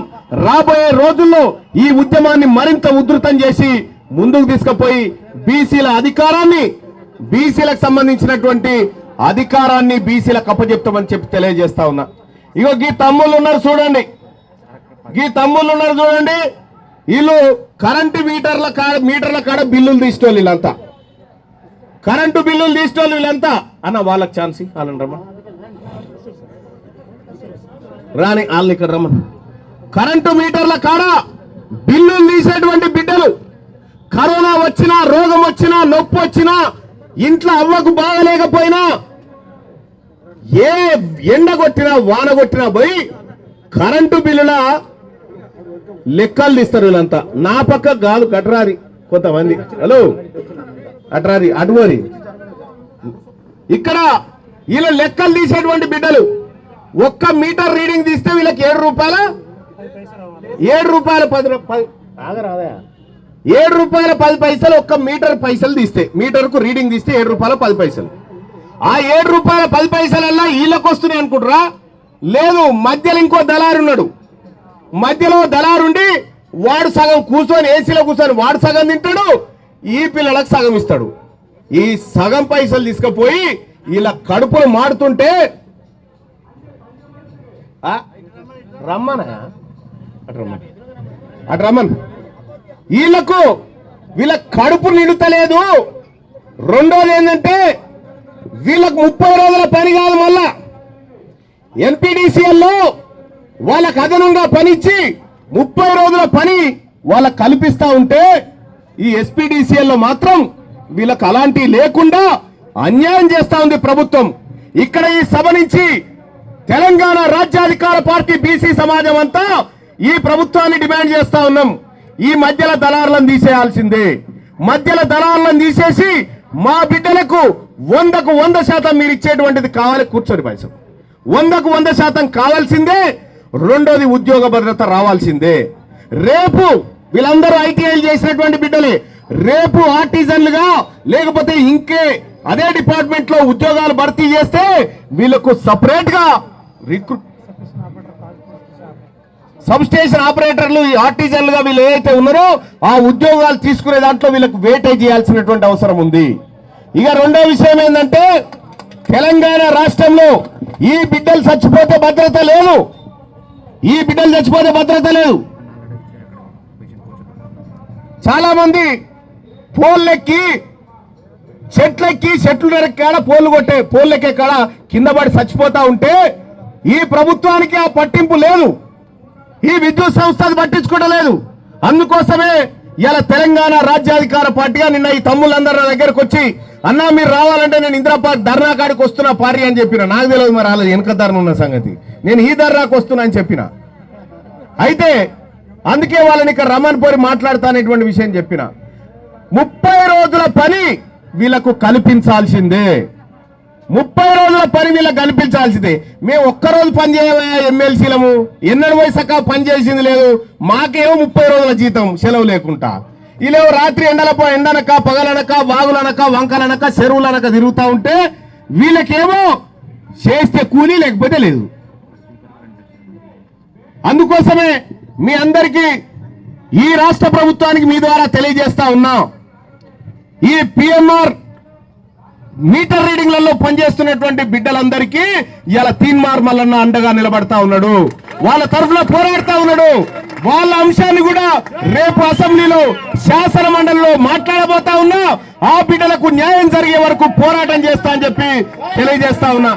రాబోయే రోజుల్లో ఈ ఉద్యమాన్ని మరింత ఉధృతం చేసి ముందుకు తీసుకుపోయి బీసీల అధికారాన్ని, బీసీలకు సంబంధించినటువంటి అధికారాన్ని బీసీలకు అప్పచెప్తామని చెప్పి తెలియజేస్తా ఉన్నా. ఇగో గీ తమ్ముళ్ళు ఉన్నారు చూడండి, వీళ్ళు కరెంటు మీటర్ల కాడ బిల్లులు తీసుకోవాలి. వీళ్ళంతా కరెంటు బిల్లులు తీసుకోవాలి. వీళ్ళంతా అన్న వాళ్ళకి ఛాన్స్ వాళ్ళని రాని వాళ్ళని ఇక్కడ రమ్మని. కరెంటు మీటర్ల కాడ బిల్లులు తీసేటువంటి బిడ్డలు, కరోనా వచ్చినా, రోగం వచ్చినా, నొప్పి వచ్చినా, ఇంట్లో అవ్వకు బాగలేకపోయినా, ఏ ఎండ కొట్టినా వాన కొట్టినా పోయి కరెంటు బిల్లుల లెక్కలు తీస్తారు వీళ్ళంతా. నా పక్క కాదు, కట్రారి కొంతమంది, హలో అట్రారి అటువరి, ఇక్కడ వీళ్ళ లెక్కలు తీసేటువంటి బిడ్డలు. ఒక్క మీటర్ రీడింగ్ తీస్తే వీళ్ళకి 7 రూపాయల 10 పైసలు ఒక్క మీటర్ పైసలు తీస్తే, మీటర్కు రీడింగ్ తీస్తే 7 రూపాయల 10 పైసలు. ఆ 7 రూపాయల 10 పైసలల్లా వీళ్ళకి వస్తున్నాయి అనుకుంటారా? లేదు, మధ్యలో ఇంకో దళారు ఉన్నాడు. మధ్యలో దళారుండి వాడు సగం కూర్చొని ఏసీలో కూర్చొని వాడు సగం తింటాడు, ఈ పిల్లలకు సగం ఇస్తాడు. ఈ సగం పైసలు తీసుకుపోయి వీళ్ళ కడుపులు మాడుతుంటే రమ్మన్ వీళ్ళ కడుపు నిండుతలేదు. రెండోది ఏంటంటే వీళ్ళకు 30 రోజుల పని కాదు, మళ్ళా ఎన్పీడీసీఎల్లో వాళ్ళకు అదనంగా పనిచ్చి 30 రోజుల పని వాళ్ళకు కల్పిస్తా ఉంటే, ఈ ఎస్పీడీసీఎల్లో మాత్రం వీళ్ళకి అలాంటి లేకుండా అన్యాయం చేస్తా ఉంది ప్రభుత్వం. ఇక్కడ ఈ సభ నుంచి తెలంగాణ రాజ్యాధికార పార్టీ బీసీ సమాజం అంతా ఈ ప్రభుత్వాన్ని డిమాండ్ చేస్తా ఉన్నాం. ఈ మధ్యల దళారులను తీసేయాల్సిందే. మధ్యల దళారులను తీసేసి మా బిడ్డలకు 100కు 100% మీరు ఇచ్చేటువంటిది కావాలి. కూర్చొని పైసలు 100కు 100% కావాల్సిందే. రెండోది ఉద్యోగ భద్రత రావాల్సిందే. రేపు వీళ్ళందరూ ఐటీఐలు చేసినటువంటి బిడ్డలే రేపు ఆర్టిజన్లుగా లేకపోతే ఇంకే అదే డిపార్ట్మెంట్ లో ఉద్యోగాలు భర్తీ చేస్తే వీళ్ళకు సపరేట్ గా సబ్ స్టేషన్ ఆపరేటర్లు ఆర్టిజన్లుగా వీళ్ళు ఏదైతే ఉన్నారో ఆ ఉద్యోగాలు తీసుకునే దాంట్లో వీళ్ళకు వేటేజ్ చేయాల్సినటువంటి అవసరం ఉంది. ఇక రెండో విషయం ఏంటంటే తెలంగాణ రాష్ట్రంలో ఈ బిడ్డలు చచ్చిపోతే భద్రత లేదు. ఈ బిడ్డలు చచ్చిపోతే భద్రత లేదు. చాలా మంది పోల్లెక్కి చెట్లు నరకాడ పోల్లెక్కే కాడ కింద పడి చచ్చిపోతా ఉంటే ఈ ప్రభుత్వానికి ఆ పట్టింపు లేదు. ఈ విద్యుత్ సంస్థలు పట్టించుకోవడం లేదు. అందుకోసమే ఇలా తెలంగాణ రాజ్యాధికార పార్టీగా నిన్న ఈ తమ్ముళ్ళందరూ నా దగ్గరకు వచ్చి అన్నా మీరు రావాలంటే నేను ఇందిరాపార్క్ ధర్నా కాడికి వస్తున్నా పార్టీ అని చెప్పిన. నాకు తెలియదు మరి రాలేదు వెనక ధర్నా ఉన్న సంగతి. నేను ఈ ధర్నాకు వస్తున్నా అని చెప్పిన. అయితే అందుకే వాళ్ళని ఇక్కడ రమణ్ పోరి మాట్లాడతానేటువంటి విషయం చెప్పిన. 30 రోజుల పని వీళ్ళకు కల్పించాల్సిందే. 30 రోజుల పని వీళ్ళకి కల్పించాల్సిందే. మేము ఒక్కరోజు పని చేయవా ఎమ్మెల్సీలము ఎన్నడూ పోయి సక్క పని చేసింది లేదు. మాకేమో 30 రోజుల జీతం సెలవు లేకుండా వీళ్ళేమో రాత్రి ఎండనక పగలనక వాగులనక వంకలనక చెరువులనక తిరుగుతూ ఉంటే వీళ్ళకేమో చేస్తే కూలీ లేకపోతే లేదు. అందుకోసమే మీ అందరికీ ఈ రాష్ట్ర ప్రభుత్వానికి మీ ద్వారా తెలియజేస్తా ఉన్నాం. ఈ పిఎంఆర్ మీటర్ రీడింగ్లలో పనిచేస్తున్నటువంటి బిడ్డలందరికీ ఇలా తీన్మార్ మల్లన్న అండగా నిలబడతా ఉన్నాడు. వాళ్ళ తరఫున పోరాడుతా ఉన్నాడు. వాళ్ళ అంశాన్ని కూడా రేపు అసెంబ్లీలో శాసన మండలిలో మాట్లాడబోతా ఉన్నా. ఆ బిడ్డలకు న్యాయం జరిగే వరకు పోరాటం చేస్తా అని చెప్పి తెలియజేస్తా ఉన్నా.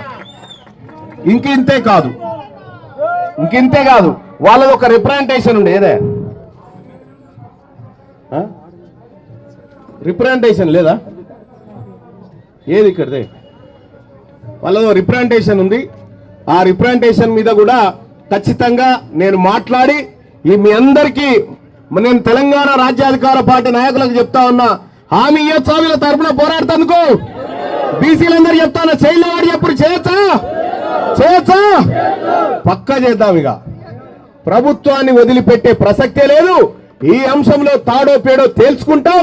ఇంకింతే కాదు వాళ్ళది ఒక రిప్రజెంటేషన్ ఉండే. ఏదే రిప్రజెంటేషన్ లేదా? ఏది ఇక్కడదే వాళ్ళదో రిప్రజెంటేషన్ ఉంది. ఆ రిప్రజెంటేషన్ మీద కూడా ఖచ్చితంగా నేను మాట్లాడి మీ అందరికీ నేను తెలంగాణ రాజ్యాధికార పార్టీ నాయకులకు చెప్తా ఉన్నా. హామీ ఇయ్యొచ్చా వీళ్ళ తరఫున పోరాడుతందుకు? బీసీలందరూ చెప్తాను చేయలేవాడు ఎప్పుడు చేయొచ్చా? పక్కా చేద్దాం. ఇక ప్రభుత్వాన్ని వదిలిపెట్టే ప్రసక్తే లేదు. ఈ అంశంలో తాడో పేడో తేల్చుకుంటాం.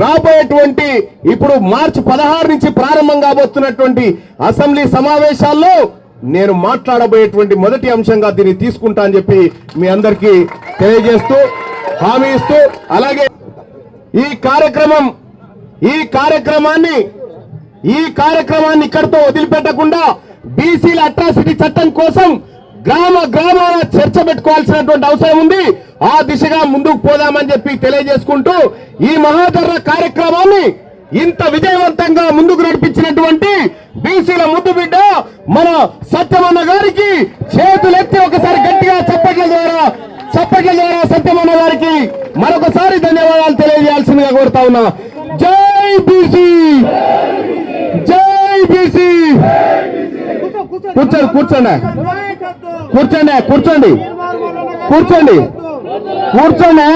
రాబోయేటువంటి ఇప్పుడు మార్చి 16 నుంచి ప్రారంభం కాబోతున్నటువంటి అసెంబ్లీ సమావేశాల్లో నేను మాట్లాడబోయేటువంటి మొదటి అంశంగా దీన్ని తీసుకుంటా అని చెప్పి మీ అందరికీ తెలియజేస్తూ హామీ ఇస్తూ, అలాగే ఈ కార్యక్రమాన్ని ఇక్కడితో వదిలిపెట్టకుండా బీసీల అట్రాసిటీ చట్టం కోసం గ్రామాల చర్చ పెట్టుకోవాల్సినటువంటి అవసరం ఉంది. ఆ దిశగా ముందుకు పోదామని చెప్పి తెలియజేసుకుంటూ ఈ మహాధర్నా కార్యక్రమాన్ని ఇంత విజయవంతంగా ముందుకు నడిపించినటువంటి బీసీల ముద్దు బిడ్డ మన సత్యమన్న గారికి చేతులెత్తి ఒకసారి గట్టిగా చప్పట్ల ద్వారా సత్యమన్న గారికి మరొకసారి ధన్యవాదాలు తెలియజేయాల్సిందిగా కోరుతా ఉన్నా. జై బీసీ, జై బీసీ. కూర్చోండి.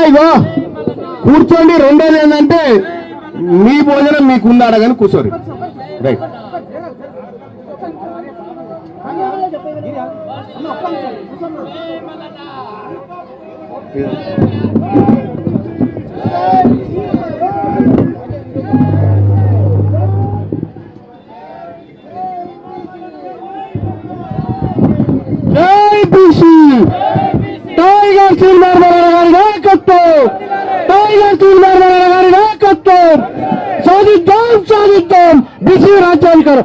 ఇగో కూర్చోండి. రెండోది ఏంటంటే మీ భోజనం మీకు ఉందాడ కానీ కూర్చోరు. రైట్. జై బీసీ. టైగర్ తీన్మార్ మల్లన్న గారి నాయకత్వం, సాధిద్దాం బీసీ రాజ్యాధికారం.